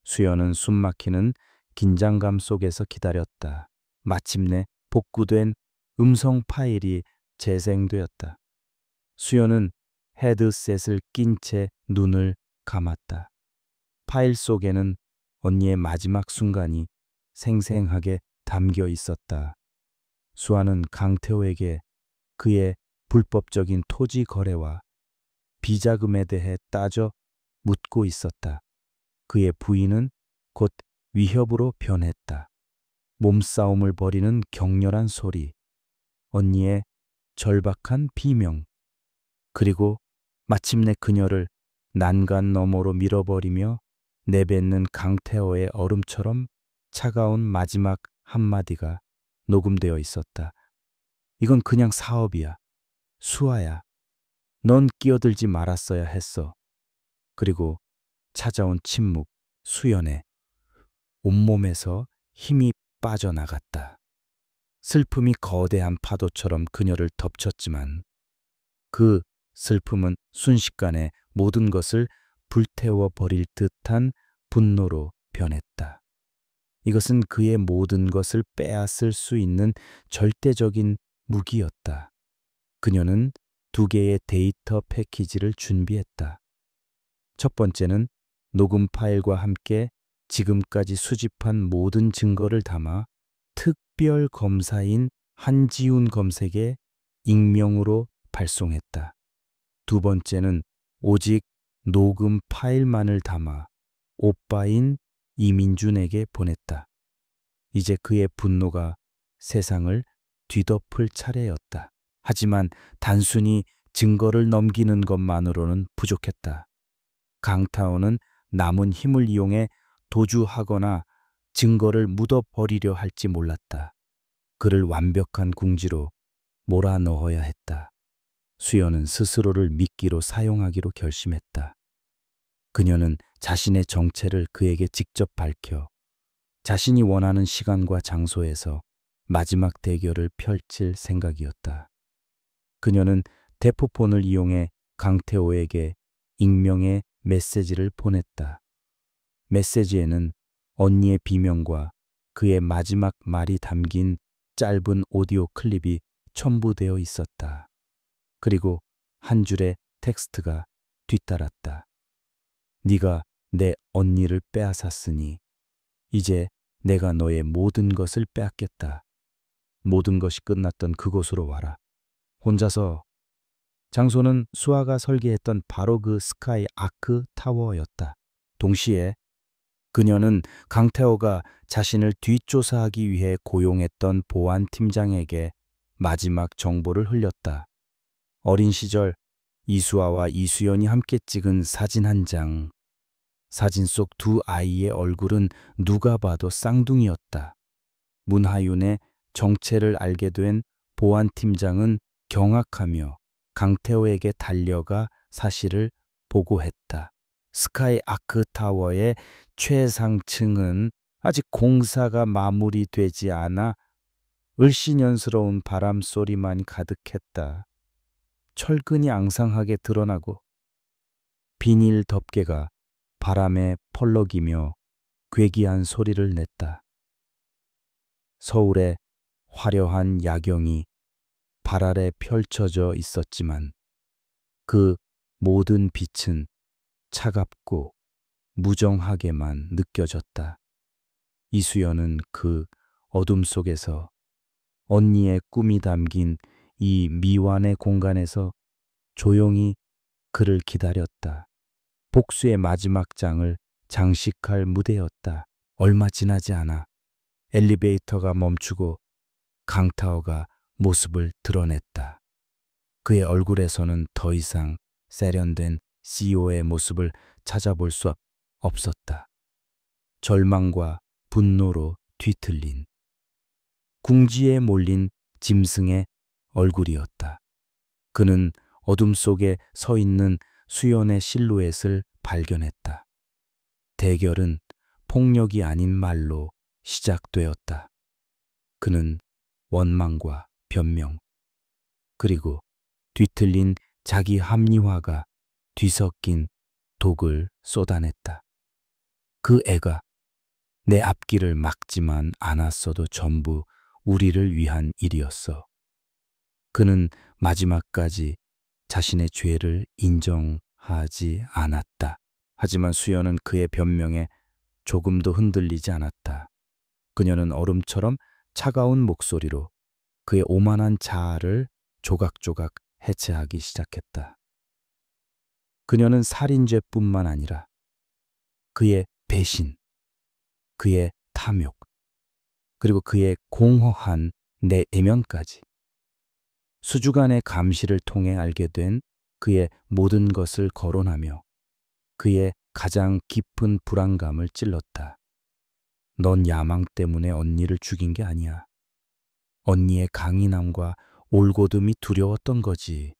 수연은 숨막히는 긴장감 속에서 기다렸다. 마침내 복구된 음성 파일이 재생되었다. 수연은 헤드셋을 낀 채 눈을 감았다. 파일 속에는 언니의 마지막 순간이 생생하게 담겨 있었다. 수아는 강태호에게 그의 불법적인 토지 거래와 비자금에 대해 따져 묻고 있었다. 그의 부인은 곧 위협으로 변했다. 몸싸움을 벌이는 격렬한 소리, 언니의 절박한 비명, 그리고 마침내 그녀를 난간 너머로 밀어버리며 내뱉는 강태호의 얼음처럼 차가운 마지막 한마디가 녹음되어 있었다. 이건 그냥 사업이야. 수아야. 넌 끼어들지 말았어야 했어. 그리고 찾아온 침묵, 수연의 온몸에서 힘이 빠져나갔다. 슬픔이 거대한 파도처럼 그녀를 덮쳤지만 그 슬픔은 순식간에 모든 것을 불태워 버릴 듯한 분노로 변했다. 이것은 그의 모든 것을 빼앗을 수 있는 절대적인 무기였다. 그녀는 2개의 데이터 패키지를 준비했다. 첫 번째는 녹음 파일과 함께 지금까지 수집한 모든 증거를 담아 특별 검사인 한지훈 검색에 익명으로 발송했다. 2번째는 오직 녹음 파일만을 담아 오빠인 이민준에게 보냈다. 이제 그의 분노가 세상을 뒤덮을 차례였다. 하지만 단순히 증거를 넘기는 것만으로는 부족했다. 강타오는 남은 힘을 이용해 도주하거나 증거를 묻어버리려 할지 몰랐다. 그를 완벽한 궁지로 몰아넣어야 했다. 수연은 스스로를 미끼로 사용하기로 결심했다. 그녀는 자신의 정체를 그에게 직접 밝혀 자신이 원하는 시간과 장소에서 마지막 대결을 펼칠 생각이었다. 그녀는 대포폰을 이용해 강태호에게 익명의 메시지를 보냈다. 메시지에는 언니의 비명과 그의 마지막 말이 담긴 짧은 오디오 클립이 첨부되어 있었다. 그리고 한 줄의 텍스트가 뒤따랐다. 네가 내 언니를 빼앗았으니 이제 내가 너의 모든 것을 빼앗겠다. 모든 것이 끝났던 그곳으로 와라. 혼자서. 장소는 수아가 설계했던 바로 그 스카이 아크 타워였다. 동시에 그녀는 강태호가 자신을 뒷조사하기 위해 고용했던 보안 팀장에게 마지막 정보를 흘렸다. 어린 시절 이수아와 이수연이 함께 찍은 사진 한 장. 사진 속 2 아이의 얼굴은 누가 봐도 쌍둥이였다. 문하윤의 정체를 알게 된 보안 팀장은 경악하며 강태호에게 달려가 사실을 보고했다. 스카이 아크 타워의 최상층은 아직 공사가 마무리되지 않아 을씨년스러운 바람 소리만 가득했다. 철근이 앙상하게 드러나고 비닐 덮개가 바람에 펄럭이며 괴기한 소리를 냈다. 서울의 화려한 야경이 발 아래 펼쳐져 있었지만 그 모든 빛은 차갑고 무정하게만 느껴졌다. 이수연은 그 어둠 속에서 언니의 꿈이 담긴 이 미완의 공간에서 조용히 그를 기다렸다. 복수의 마지막 장을 장식할 무대였다. 얼마 지나지 않아 엘리베이터가 멈추고 강타오가 모습을 드러냈다. 그의 얼굴에서는 더 이상 세련된 CEO의 모습을 찾아볼 수 없었다. 절망과 분노로 뒤틀린 궁지에 몰린 짐승의 얼굴이었다. 그는 어둠 속에 서 있는 수연의 실루엣을 발견했다. 대결은 폭력이 아닌 말로 시작되었다. 그는 원망과 변명, 그리고 뒤틀린 자기 합리화가 뒤섞인 독을 쏟아냈다. 그 애가 내 앞길을 막지만 않았어도 전부 우리를 위한 일이었어. 그는 마지막까지 자신의 죄를 인정하지 않았다. 하지만 수연은 그의 변명에 조금도 흔들리지 않았다. 그녀는 얼음처럼 차가운 목소리로 그의 오만한 자아를 조각조각 해체하기 시작했다. 그녀는 살인죄뿐만 아니라 그의 배신, 그의 탐욕, 그리고 그의 공허한 내면까지 수주간의 감시를 통해 알게 된 그의 모든 것을 거론하며 그의 가장 깊은 불안감을 찔렀다. 넌 야망 때문에 언니를 죽인 게 아니야. 언니의 강인함과 올곧음이 두려웠던 거지.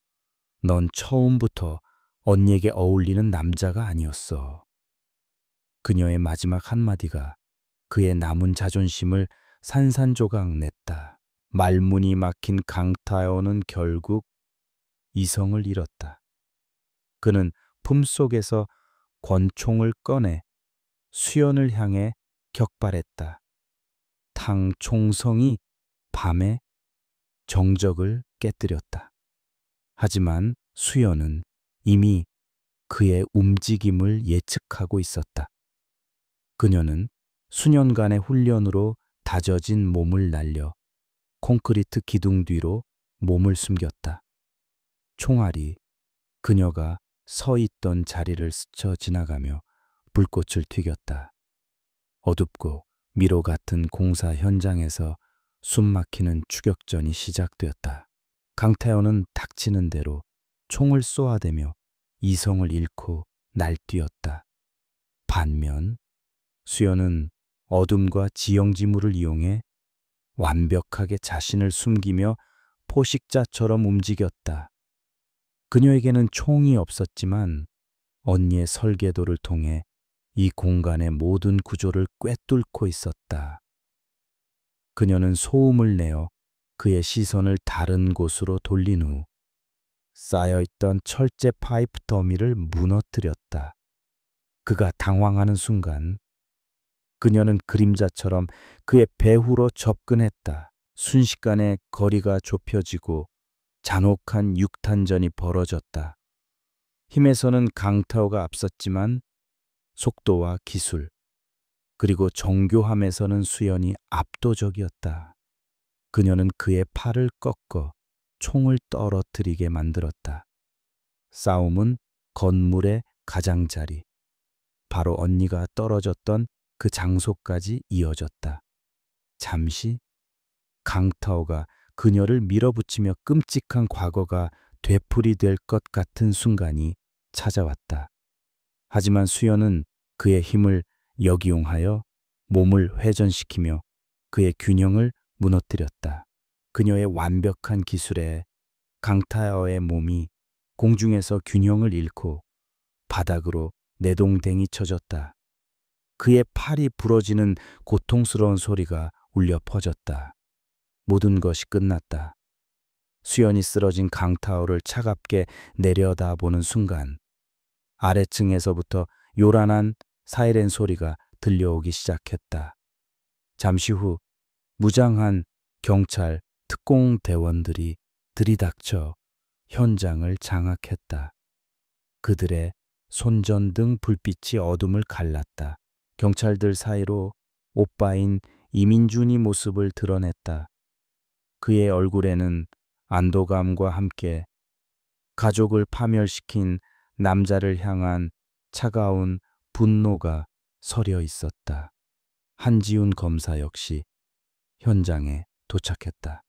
넌 처음부터 언니에게 어울리는 남자가 아니었어. 그녀의 마지막 한마디가 그의 남은 자존심을 산산조각 냈다. 말문이 막힌 강타오는 결국 이성을 잃었다. 그는 품속에서 권총을 꺼내 수연을 향해 격발했다. 탕 총성이 밤의 정적을 깨뜨렸다. 하지만 수연은 이미 그의 움직임을 예측하고 있었다. 그녀는 수년간의 훈련으로 다져진 몸을 날려 콘크리트 기둥 뒤로 몸을 숨겼다. 총알이 그녀가 서 있던 자리를 스쳐 지나가며 불꽃을 튀겼다. 어둡고 미로 같은 공사 현장에서 숨막히는 추격전이 시작되었다. 강태현은 닥치는 대로 총을 쏘아대며 이성을 잃고 날뛰었다. 반면 수연은 어둠과 지형지물을 이용해 완벽하게 자신을 숨기며 포식자처럼 움직였다. 그녀에게는 총이 없었지만 언니의 설계도를 통해 이 공간의 모든 구조를 꿰뚫고 있었다. 그녀는 소음을 내어 그의 시선을 다른 곳으로 돌린 후 쌓여있던 철제 파이프 더미를 무너뜨렸다. 그가 당황하는 순간 그녀는 그림자처럼 그의 배후로 접근했다. 순식간에 거리가 좁혀지고 잔혹한 육탄전이 벌어졌다. 힘에서는 강타오가 앞섰지만 속도와 기술, 그리고 정교함에서는 수연이 압도적이었다. 그녀는 그의 팔을 꺾어 총을 떨어뜨리게 만들었다. 싸움은 건물의 가장자리, 바로 언니가 떨어졌던 그 장소까지 이어졌다. 잠시 강타오가 그녀를 밀어붙이며 끔찍한 과거가 되풀이될 것 같은 순간이 찾아왔다. 하지만 수연은 그의 힘을 역이용하여 몸을 회전시키며 그의 균형을 무너뜨렸다. 그녀의 완벽한 기술에 강타오의 몸이 공중에서 균형을 잃고 바닥으로 내동댕이 쳐졌다. 그의 팔이 부러지는 고통스러운 소리가 울려 퍼졌다. 모든 것이 끝났다. 수연이 쓰러진 강타오를 차갑게 내려다보는 순간 아래층에서부터 요란한 사이렌 소리가 들려오기 시작했다. 잠시 후 무장한 경찰 특공대원들이 들이닥쳐 현장을 장악했다. 그들의 손전등 불빛이 어둠을 갈랐다. 경찰들 사이로 오빠인 이민준이 모습을 드러냈다. 그의 얼굴에는 안도감과 함께 가족을 파멸시킨 남자를 향한 차가운 분노가 서려 있었다. 한지훈 검사 역시 현장에 도착했다.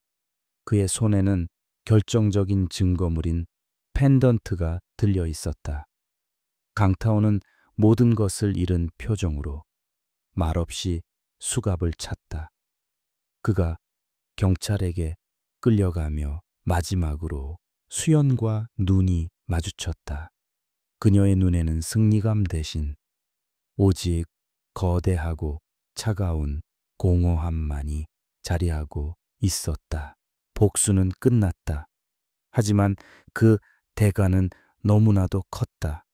그의 손에는 결정적인 증거물인 펜던트가 들려 있었다. 강타오는 모든 것을 잃은 표정으로 말없이 수갑을 찼다. 그가 경찰에게 끌려가며 마지막으로 수연과 눈이 마주쳤다. 그녀의 눈에는 승리감 대신 오직 거대하고 차가운 공허함만이 자리하고 있었다. 복수는 끝났다. 하지만 그 대가는 너무나도 컸다.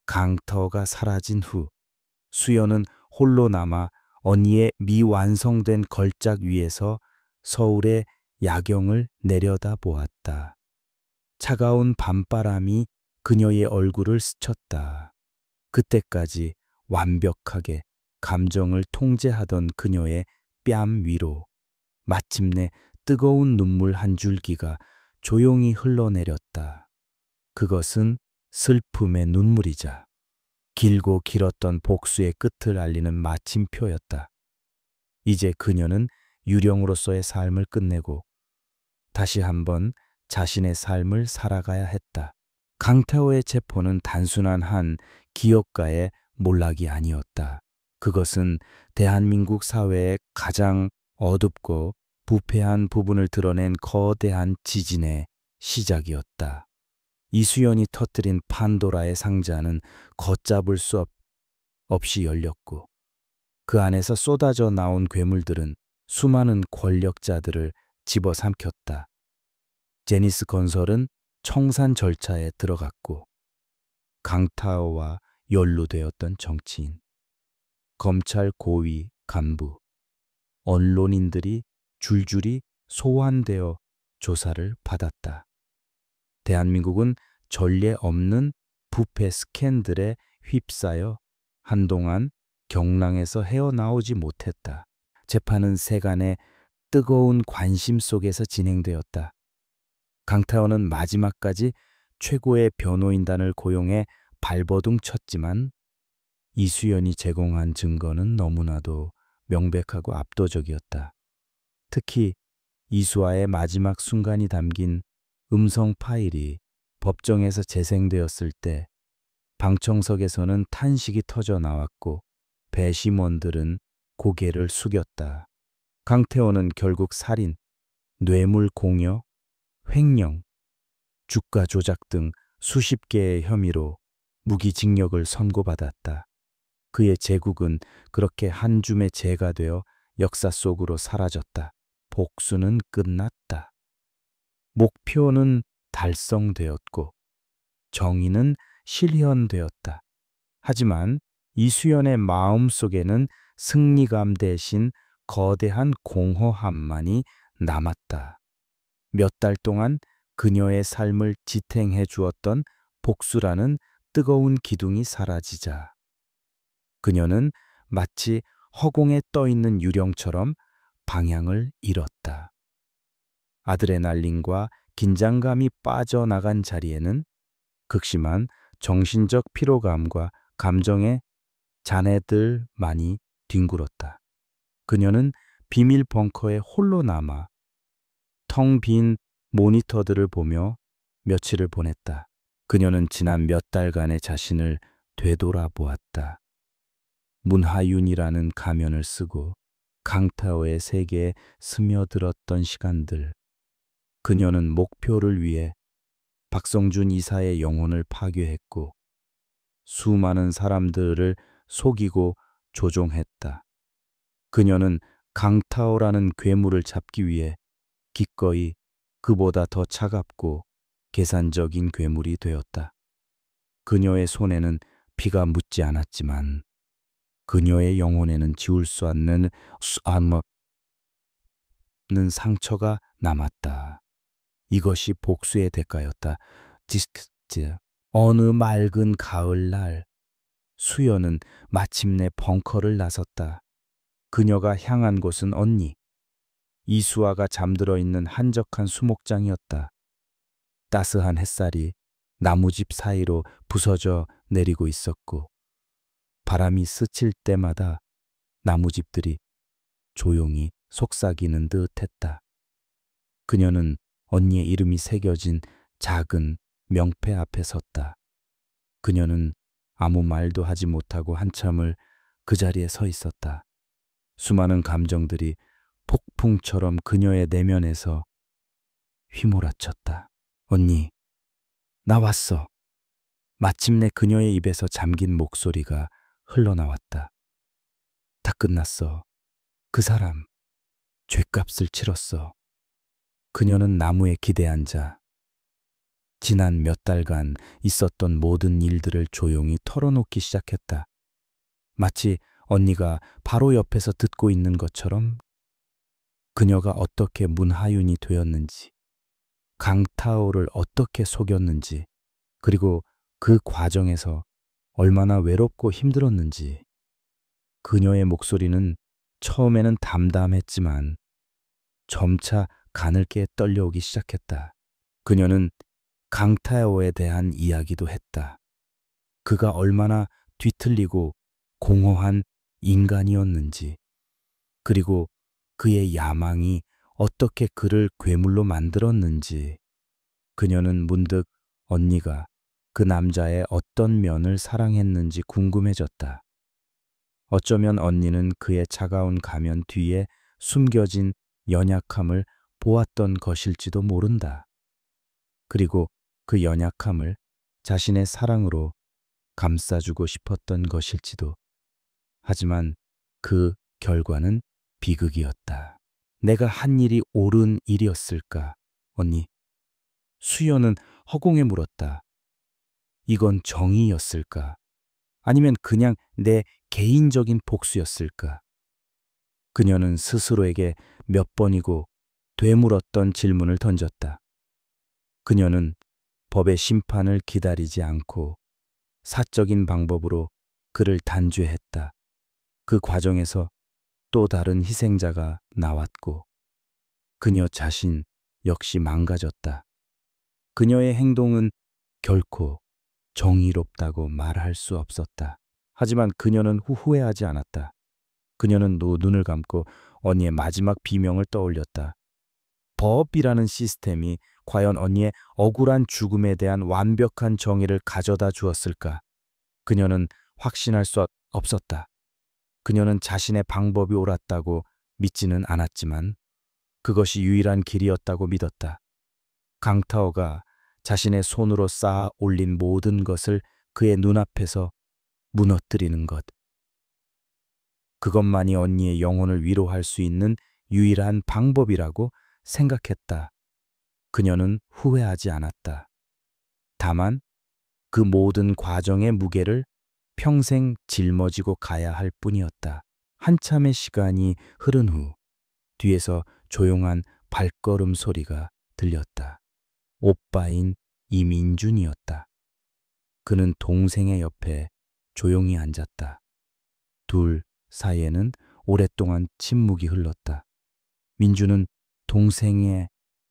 강터가 사라진 후 수연은 홀로 남아 언니의 미완성된 걸작 위에서 서울의 야경을 내려다보았다. 차가운 밤바람이 그녀의 얼굴을 스쳤다. 그때까지 완벽하게 감정을 통제하던 그녀의 뺨 위로 마침내 뜨거운 눈물 한 줄기가 조용히 흘러내렸다. 그것은 슬픔의 눈물이자 길고 길었던 복수의 끝을 알리는 마침표였다. 이제 그녀는 유령으로서의 삶을 끝내고 다시 한번 자신의 삶을 살아가야 했다. 강태호의 체포는 단순한 한 기업가의 몰락이 아니었다. 그것은 대한민국 사회의 가장 어둡고 부패한 부분을 드러낸 거대한 지진의 시작이었다. 이수연이 터뜨린 판도라의 상자는 걷잡을 수 없이 열렸고 그 안에서 쏟아져 나온 괴물들은 수많은 권력자들을 집어삼켰다. 제니스 건설은 청산 절차에 들어갔고 강타오와 연루되었던 정치인, 검찰 고위 간부, 언론인들이 줄줄이 소환되어 조사를 받았다. 대한민국은 전례 없는 부패 스캔들에 휩싸여 한동안 경랑에서 헤어나오지 못했다. 재판은 세간의 뜨거운 관심 속에서 진행되었다. 강태원은 마지막까지 최고의 변호인단을 고용해 발버둥 쳤지만 이수연이 제공한 증거는 너무나도 명백하고 압도적이었다. 특히 이수아의 마지막 순간이 담긴 음성 파일이 법정에서 재생되었을 때 방청석에서는 탄식이 터져 나왔고 배심원들은 고개를 숙였다. 강태호는 결국 살인, 뇌물 공여, 횡령, 주가 조작 등 수십 개의 혐의로 무기징역을 선고받았다. 그의 제국은 그렇게 한 줌의 재가 되어 역사 속으로 사라졌다. 복수는 끝났다. 목표는 달성되었고 정의는 실현되었다. 하지만 이수연의 마음 속에는 승리감 대신 거대한 공허함만이 남았다. 몇 달 동안 그녀의 삶을 지탱해 주었던 복수라는 뜨거운 기둥이 사라지자 그녀는 마치 허공에 떠 있는 유령처럼 방향을 잃었다. 아드레날린과 긴장감이 빠져나간 자리에는 극심한 정신적 피로감과 감정의 잔해들만이 뒹굴었다. 그녀는 비밀 벙커에 홀로 남아 텅 빈 모니터들을 보며 며칠을 보냈다. 그녀는 지난 몇 달간의 자신을 되돌아보았다. 문하윤이라는 가면을 쓰고 강타오의 세계에 스며들었던 시간들. 그녀는 목표를 위해 박성준 이사의 영혼을 파괴했고 수많은 사람들을 속이고 조종했다. 그녀는 강타오라는 괴물을 잡기 위해 기꺼이 그보다 더 차갑고 계산적인 괴물이 되었다. 그녀의 손에는 피가 묻지 않았지만 그녀의 영혼에는 지울 수 없는 상처가 남았다. 이것이 복수의 대가였다. 어느 맑은 가을날 수연은 마침내 벙커를 나섰다. 그녀가 향한 곳은 언니 이수아가 잠들어 있는 한적한 수목장이었다. 따스한 햇살이 나무집 사이로 부서져 내리고 있었고 바람이 스칠 때마다 나무집들이 조용히 속삭이는 듯했다. 그녀는 언니의 이름이 새겨진 작은 명패 앞에 섰다. 그녀는 아무 말도 하지 못하고 한참을 그 자리에 서 있었다. 수많은 감정들이 폭풍처럼 그녀의 내면에서 휘몰아쳤다. 언니, 나 왔어. 마침내 그녀의 입에서 잠긴 목소리가 흘러나왔다. 다 끝났어. 그 사람, 죗값을 치렀어. 그녀는 나무에 기대앉아 지난 몇 달간 있었던 모든 일들을 조용히 털어놓기 시작했다. 마치 언니가 바로 옆에서 듣고 있는 것처럼 그녀가 어떻게 문하윤이 되었는지, 강타오를 어떻게 속였는지, 그리고 그 과정에서 얼마나 외롭고 힘들었는지. 그녀의 목소리는 처음에는 담담했지만 점차 가늘게 떨려오기 시작했다. 그녀는 강타오에 대한 이야기도 했다. 그가 얼마나 뒤틀리고 공허한 인간이었는지, 그리고 그의 야망이 어떻게 그를 괴물로 만들었는지. 그녀는 문득 언니가 그 남자의 어떤 면을 사랑했는지 궁금해졌다. 어쩌면 언니는 그의 차가운 가면 뒤에 숨겨진 연약함을 보았던 것일지도 모른다. 그리고 그 연약함을 자신의 사랑으로 감싸주고 싶었던 것일지도. 하지만 그 결과는 비극이었다. 내가 한 일이 옳은 일이었을까, 언니? 수연은 허공에 물었다. 이건 정의였을까? 아니면 그냥 내 개인적인 복수였을까? 그녀는 스스로에게 몇 번이고 되물었던 질문을 던졌다. 그녀는 법의 심판을 기다리지 않고 사적인 방법으로 그를 단죄했다. 그 과정에서 또 다른 희생자가 나왔고 그녀 자신 역시 망가졌다. 그녀의 행동은 결코 정의롭다고 말할 수 없었다. 하지만 그녀는 후회하지 않았다. 그녀는 눈을 감고 언니의 마지막 비명을 떠올렸다. 법이라는 시스템이 과연 언니의 억울한 죽음에 대한 완벽한 정의를 가져다 주었을까? 그녀는 확신할 수 없었다. 그녀는 자신의 방법이 옳았다고 믿지는 않았지만 그것이 유일한 길이었다고 믿었다. 강타오가 자신의 손으로 쌓아 올린 모든 것을 그의 눈앞에서 무너뜨리는 것. 그것만이 언니의 영혼을 위로할 수 있는 유일한 방법이라고 생각했다. 그녀는 후회하지 않았다. 다만 그 모든 과정의 무게를 평생 짊어지고 가야 할 뿐이었다. 한참의 시간이 흐른 후 뒤에서 조용한 발걸음 소리가 들렸다. 오빠인 이민준이었다. 그는 동생의 옆에 조용히 앉았다. 둘 사이에는 오랫동안 침묵이 흘렀다. 민준은 동생의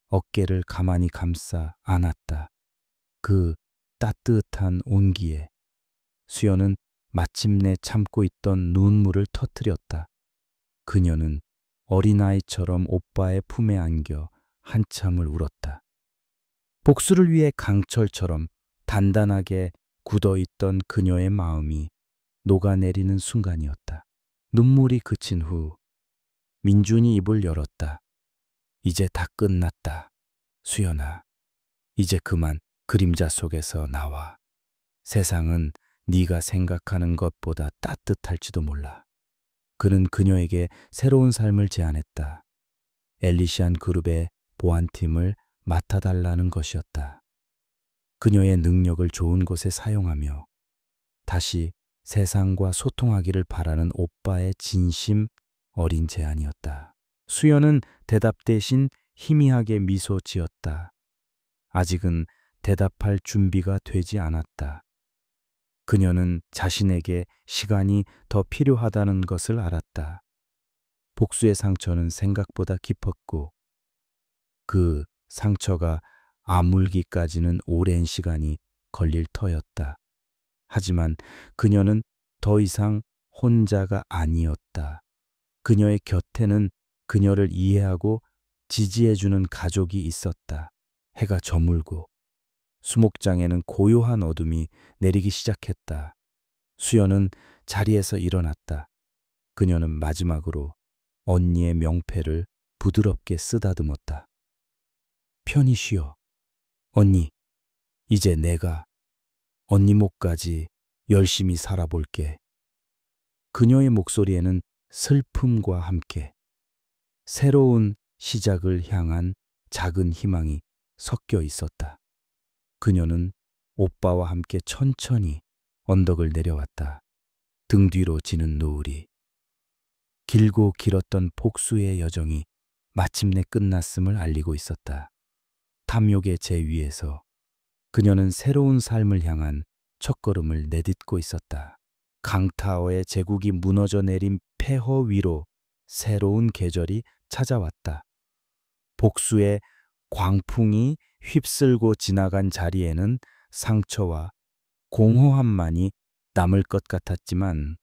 어깨를 가만히 감싸 안았다. 그 따뜻한 온기에 수연은 마침내 참고 있던 눈물을 터뜨렸다. 그녀는 어린아이처럼 오빠의 품에 안겨 한참을 울었다. 복수를 위해 강철처럼 단단하게 굳어있던 그녀의 마음이 녹아내리는 순간이었다. 눈물이 그친 후 민준이 입을 열었다. 이제 다 끝났다. 수연아, 이제 그만 그림자 속에서 나와. 세상은 네가 생각하는 것보다 따뜻할지도 몰라. 그는 그녀에게 새로운 삶을 제안했다. 엘리시안 그룹의 보안팀을 맡아달라는 것이었다. 그녀의 능력을 좋은 곳에 사용하며 다시 세상과 소통하기를 바라는 오빠의 진심 어린 제안이었다. 수연은 대답 대신 희미하게 미소 지었다. 아직은 대답할 준비가 되지 않았다. 그녀는 자신에게 시간이 더 필요하다는 것을 알았다. 복수의 상처는 생각보다 깊었고 그 상처가 아물기까지는 오랜 시간이 걸릴 터였다. 하지만 그녀는 더 이상 혼자가 아니었다. 그녀의 곁에는 그녀를 이해하고 지지해주는 가족이 있었다. 해가 저물고 수목장에는 고요한 어둠이 내리기 시작했다. 수연은 자리에서 일어났다. 그녀는 마지막으로 언니의 명패를 부드럽게 쓰다듬었다. 편히 쉬어. 언니, 이제 내가 언니 목까지 열심히 살아볼게. 그녀의 목소리에는 슬픔과 함께 새로운 시작을 향한 작은 희망이 섞여 있었다. 그녀는 오빠와 함께 천천히 언덕을 내려왔다. 등 뒤로 지는 노을이, 길고 길었던 복수의 여정이 마침내 끝났음을 알리고 있었다. 탐욕의 제 위에서 그녀는 새로운 삶을 향한 첫걸음을 내딛고 있었다. 강타워의 제국이 무너져 내린 폐허 위로 새로운 계절이 찾아왔다. 복수의 광풍이 휩쓸고 지나간 자리에는 상처와 공허함만이 남을 것 같았지만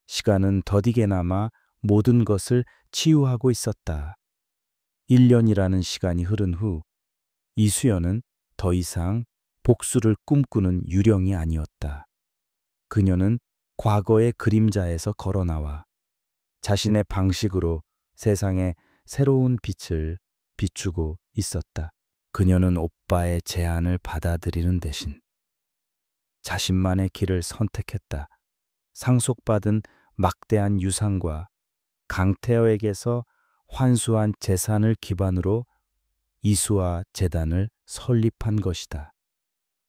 시간은 더디게나마 모든 것을 치유하고 있었다. 1년이라는 시간이 흐른 후 이수연은 더 이상 복수를 꿈꾸는 유령이 아니었다. 그녀는 과거의 그림자에서 걸어나와 자신의 방식으로 세상에 새로운 빛을 비추고 있었다. 그녀는 오빠의 제안을 받아들이는 대신 자신만의 길을 선택했다. 상속받은 막대한 유산과 강태여에게서 환수한 재산을 기반으로 이수아 재단을 설립한 것이다.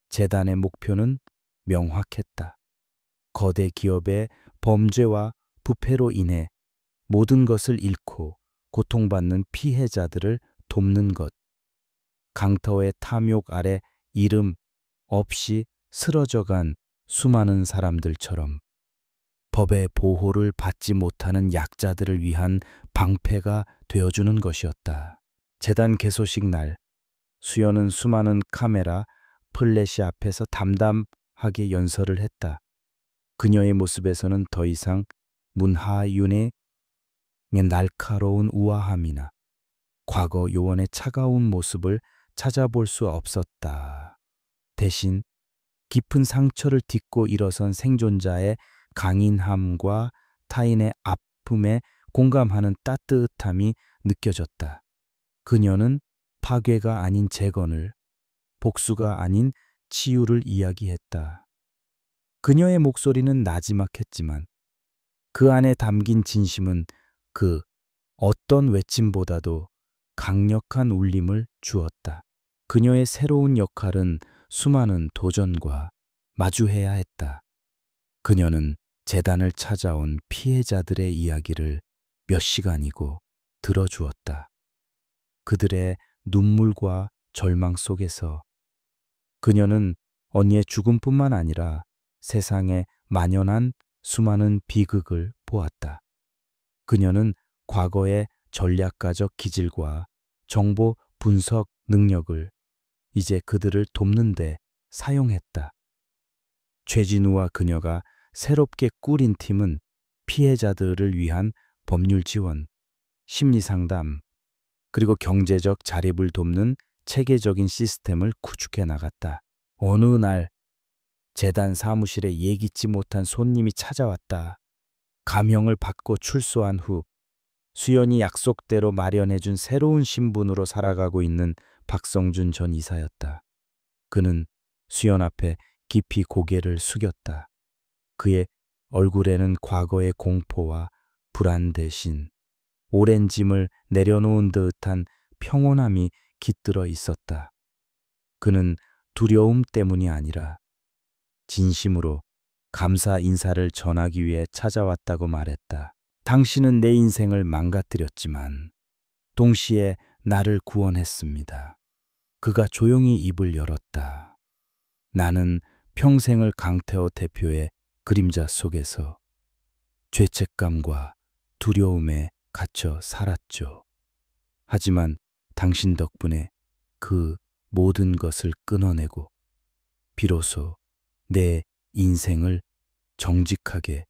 재단의 목표는 명확했다. 거대 기업의 범죄와 부패로 인해 모든 것을 잃고 고통받는 피해자들을 돕는 것. 강터의 탐욕 아래 이름 없이 쓰러져간 수많은 사람들처럼 법의 보호를 받지 못하는 약자들을 위한 방패가 되어주는 것이었다. 재단 개소식 날, 수연은 수많은 카메라, 플래시 앞에서 담담하게 연설을 했다. 그녀의 모습에서는 더 이상 문하윤의 날카로운 우아함이나 과거 요원의 차가운 모습을 찾아볼 수 없었다. 대신 깊은 상처를 딛고 일어선 생존자의 강인함과 타인의 아픔에 공감하는 따뜻함이 느껴졌다. 그녀는 파괴가 아닌 재건을, 복수가 아닌 치유를 이야기했다. 그녀의 목소리는 나지막했지만 그 안에 담긴 진심은 그 어떤 외침보다도 강력한 울림을 주었다. 그녀의 새로운 역할은 수많은 도전과 마주해야 했다. 그녀는 재단을 찾아온 피해자들의 이야기를 몇 시간이고 들어주었다. 그들의 눈물과 절망 속에서 그녀는 언니의 죽음뿐만 아니라 세상에 만연한 수많은 비극을 보았다. 그녀는 과거의 전략가적 기질과 정보 분석 능력을 이제 그들을 돕는 데 사용했다. 최진우와 그녀가 새롭게 꾸린 팀은 피해자들을 위한 법률 지원, 심리 상담, 그리고 경제적 자립을 돕는 체계적인 시스템을 구축해 나갔다. 어느 날 재단 사무실에 예기치 못한 손님이 찾아왔다. 감형을 받고 출소한 후 수연이 약속대로 마련해준 새로운 신분으로 살아가고 있는 박성준 전 이사였다. 그는 수연 앞에 깊이 고개를 숙였다. 그의 얼굴에는 과거의 공포와 불안 대신 오랜 짐을 내려놓은 듯한 평온함이 깃들어 있었다. 그는 두려움 때문이 아니라 진심으로 감사 인사를 전하기 위해 찾아왔다고 말했다. 당신은 내 인생을 망가뜨렸지만 동시에 나를 구원했습니다. 그가 조용히 입을 열었다. 나는 평생을 강태호 대표의 그림자 속에서 죄책감과 두려움에 갇혀 살았죠. 하지만 당신 덕분에 그 모든 것을 끊어내고 비로소 내 인생을 정직하게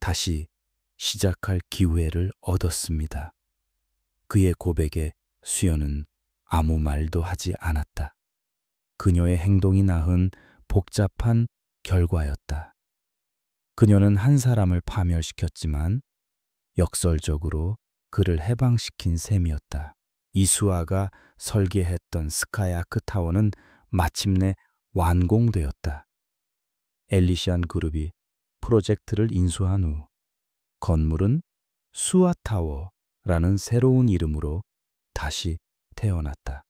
다시 시작할 기회를 얻었습니다. 그의 고백에 수연은 아무 말도 하지 않았다. 그녀의 행동이 낳은 복잡한 결과였다. 그녀는 한 사람을 파멸시켰지만 역설적으로 그를 해방시킨 셈이었다. 이수아가 설계했던 스카이아크 타워는 마침내 완공되었다. 엘리시안 그룹이 프로젝트를 인수한 후 건물은 수아타워라고 라는 새로운 이름으로 다시 태어났다.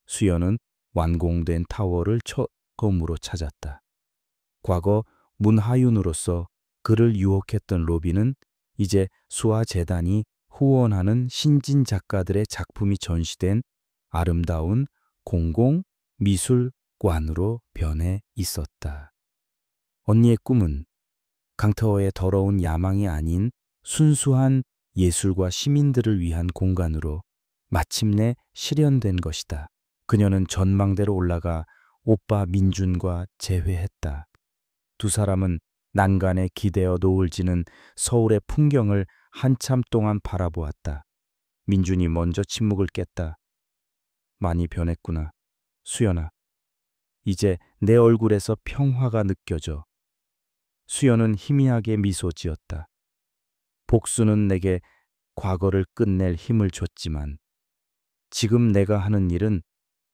수연은 완공된 타워를 처음으로 찾았다. 과거 문하윤으로서 그를 유혹했던 로비는 이제 수아재단이 후원하는 신진 작가들의 작품이 전시된 아름다운 공공 미술관으로 변해 있었다. 언니의 꿈은 강타워의 더러운 야망이 아닌 순수한 예술과 시민들을 위한 공간으로 마침내 실현된 것이다. 그녀는 전망대로 올라가 오빠 민준과 재회했다. 두 사람은 난간에 기대어 노을지는 서울의 풍경을 한참 동안 바라보았다. 민준이 먼저 침묵을 깼다. 많이 변했구나. 수연아. 이제 내 얼굴에서 평화가 느껴져. 수연은 희미하게 미소 지었다. 복수는 내게 과거를 끝낼 힘을 줬지만 지금 내가 하는 일은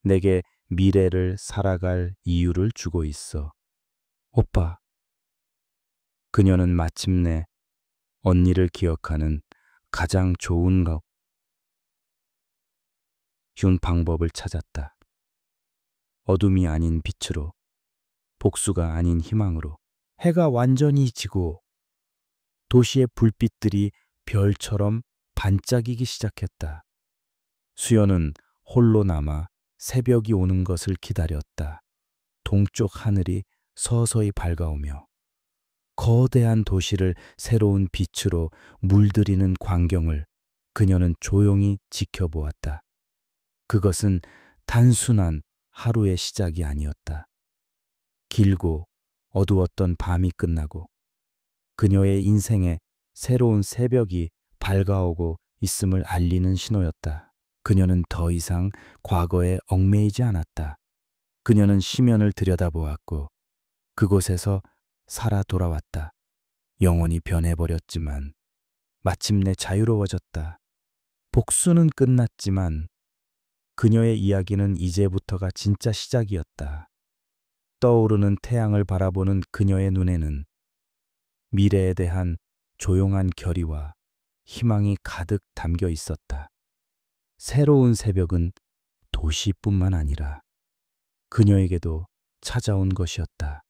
내게 미래를 살아갈 이유를 주고 있어. 오빠. 그녀는 마침내 언니를 기억하는 가장 좋은 방법을 찾았다. 어둠이 아닌 빛으로, 복수가 아닌 희망으로. 해가 완전히 지고 도시의 불빛들이 별처럼 반짝이기 시작했다. 수연은 홀로 남아 새벽이 오는 것을 기다렸다. 동쪽 하늘이 서서히 밝아오며 거대한 도시를 새로운 빛으로 물들이는 광경을 그녀는 조용히 지켜보았다. 그것은 단순한 하루의 시작이 아니었다. 길고 어두웠던 밤이 끝나고 그녀의 인생에 새로운 새벽이 밝아오고 있음을 알리는 신호였다. 그녀는 더 이상 과거에 얽매이지 않았다. 그녀는 시면을 들여다보았고 그곳에서 살아 돌아왔다. 영혼이 변해버렸지만 마침내 자유로워졌다. 복수는 끝났지만 그녀의 이야기는 이제부터가 진짜 시작이었다. 떠오르는 태양을 바라보는 그녀의 눈에는 미래에 대한 조용한 결의와 희망이 가득 담겨 있었다. 새로운 새벽은 도시뿐만 아니라 그녀에게도 찾아온 것이었다.